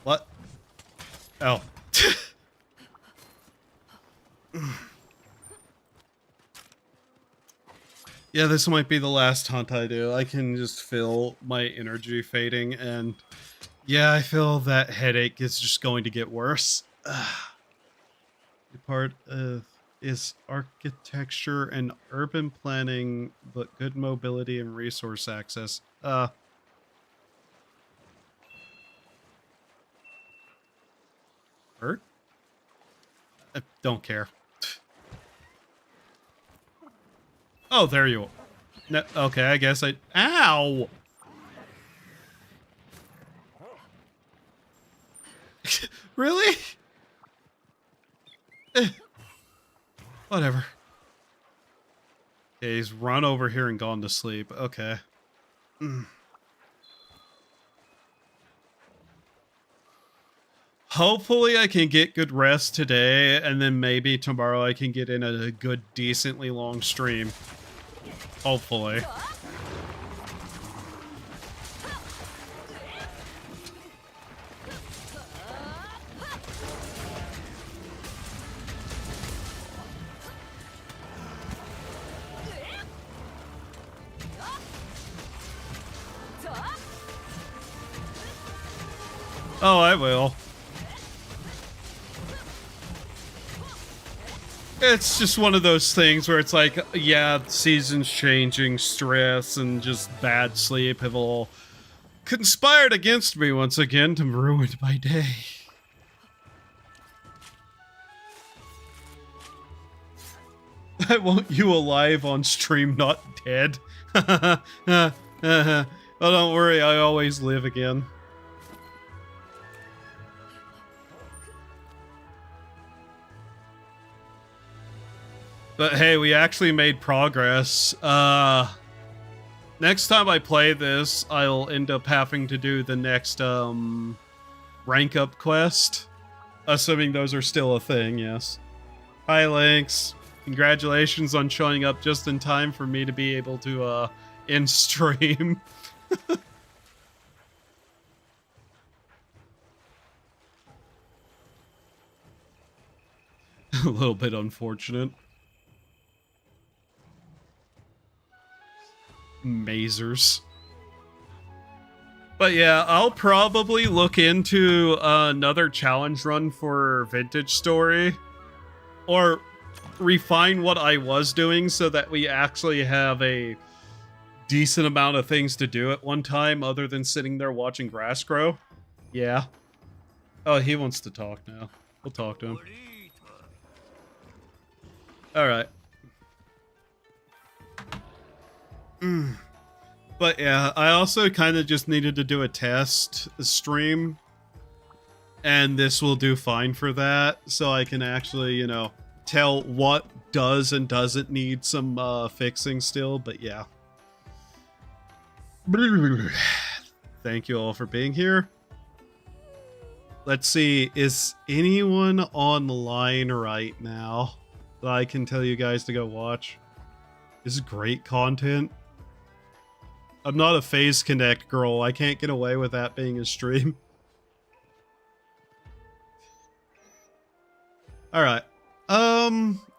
What? Oh. Yeah, this might be the last hunt I do. I can just feel my energy fading, and yeah, I feel that headache is just going to get worse. The part of is architecture and urban planning, but good mobility and resource access. Hurt? I don't care. Oh, there you are. No, okay, I guess I... Ow! Really? Whatever. Okay, he's run over here and gone to sleep. Okay. Hopefully I can get good rest today, and then maybe tomorrow I can get in a good, decently long stream. Hopefully. Oh, I will. It's just one of those things where it's like, yeah, seasons changing, stress, and just bad sleep have all conspired against me once again to ruin my day. I want you alive on stream, not dead. Oh, don't worry, I always live again. But hey, we actually made progress. Next time I play this, I'll end up having to do the next rank up quest. Assuming those are still a thing, yes. Hi, Lynx. Congratulations on showing up just in time for me to be able to end stream. A little bit unfortunate. Mazers. But yeah, I'll probably look into another challenge run for Vintage Story, or refine what I was doing so that we actually have a decent amount of things to do at one time other than sitting there watching grass grow. Yeah. Oh, he wants to talk now. We'll talk to him. Alright. But yeah, I also kind of just needed to do a test stream, and this will do fine for that, so I can actually, you know, tell what does and doesn't need some fixing still. But yeah. Thank you all for being here. Let's see, is anyone online right now that I can tell you guys to go watch? This is great content. I'm not a Phase Connect girl. I can't get away with that being a stream. Alright.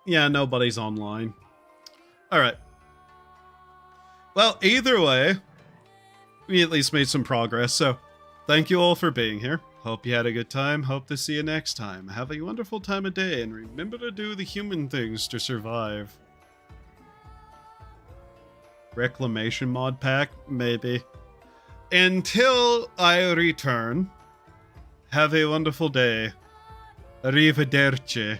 Yeah, nobody's online. Alright. Well, either way, we at least made some progress, so thank you all for being here. Hope you had a good time. Hope to see you next time. Have a wonderful time of day, and remember to do the human things to survive. Reclamation mod pack? Maybe. Until I return, have a wonderful day. Arrivederci.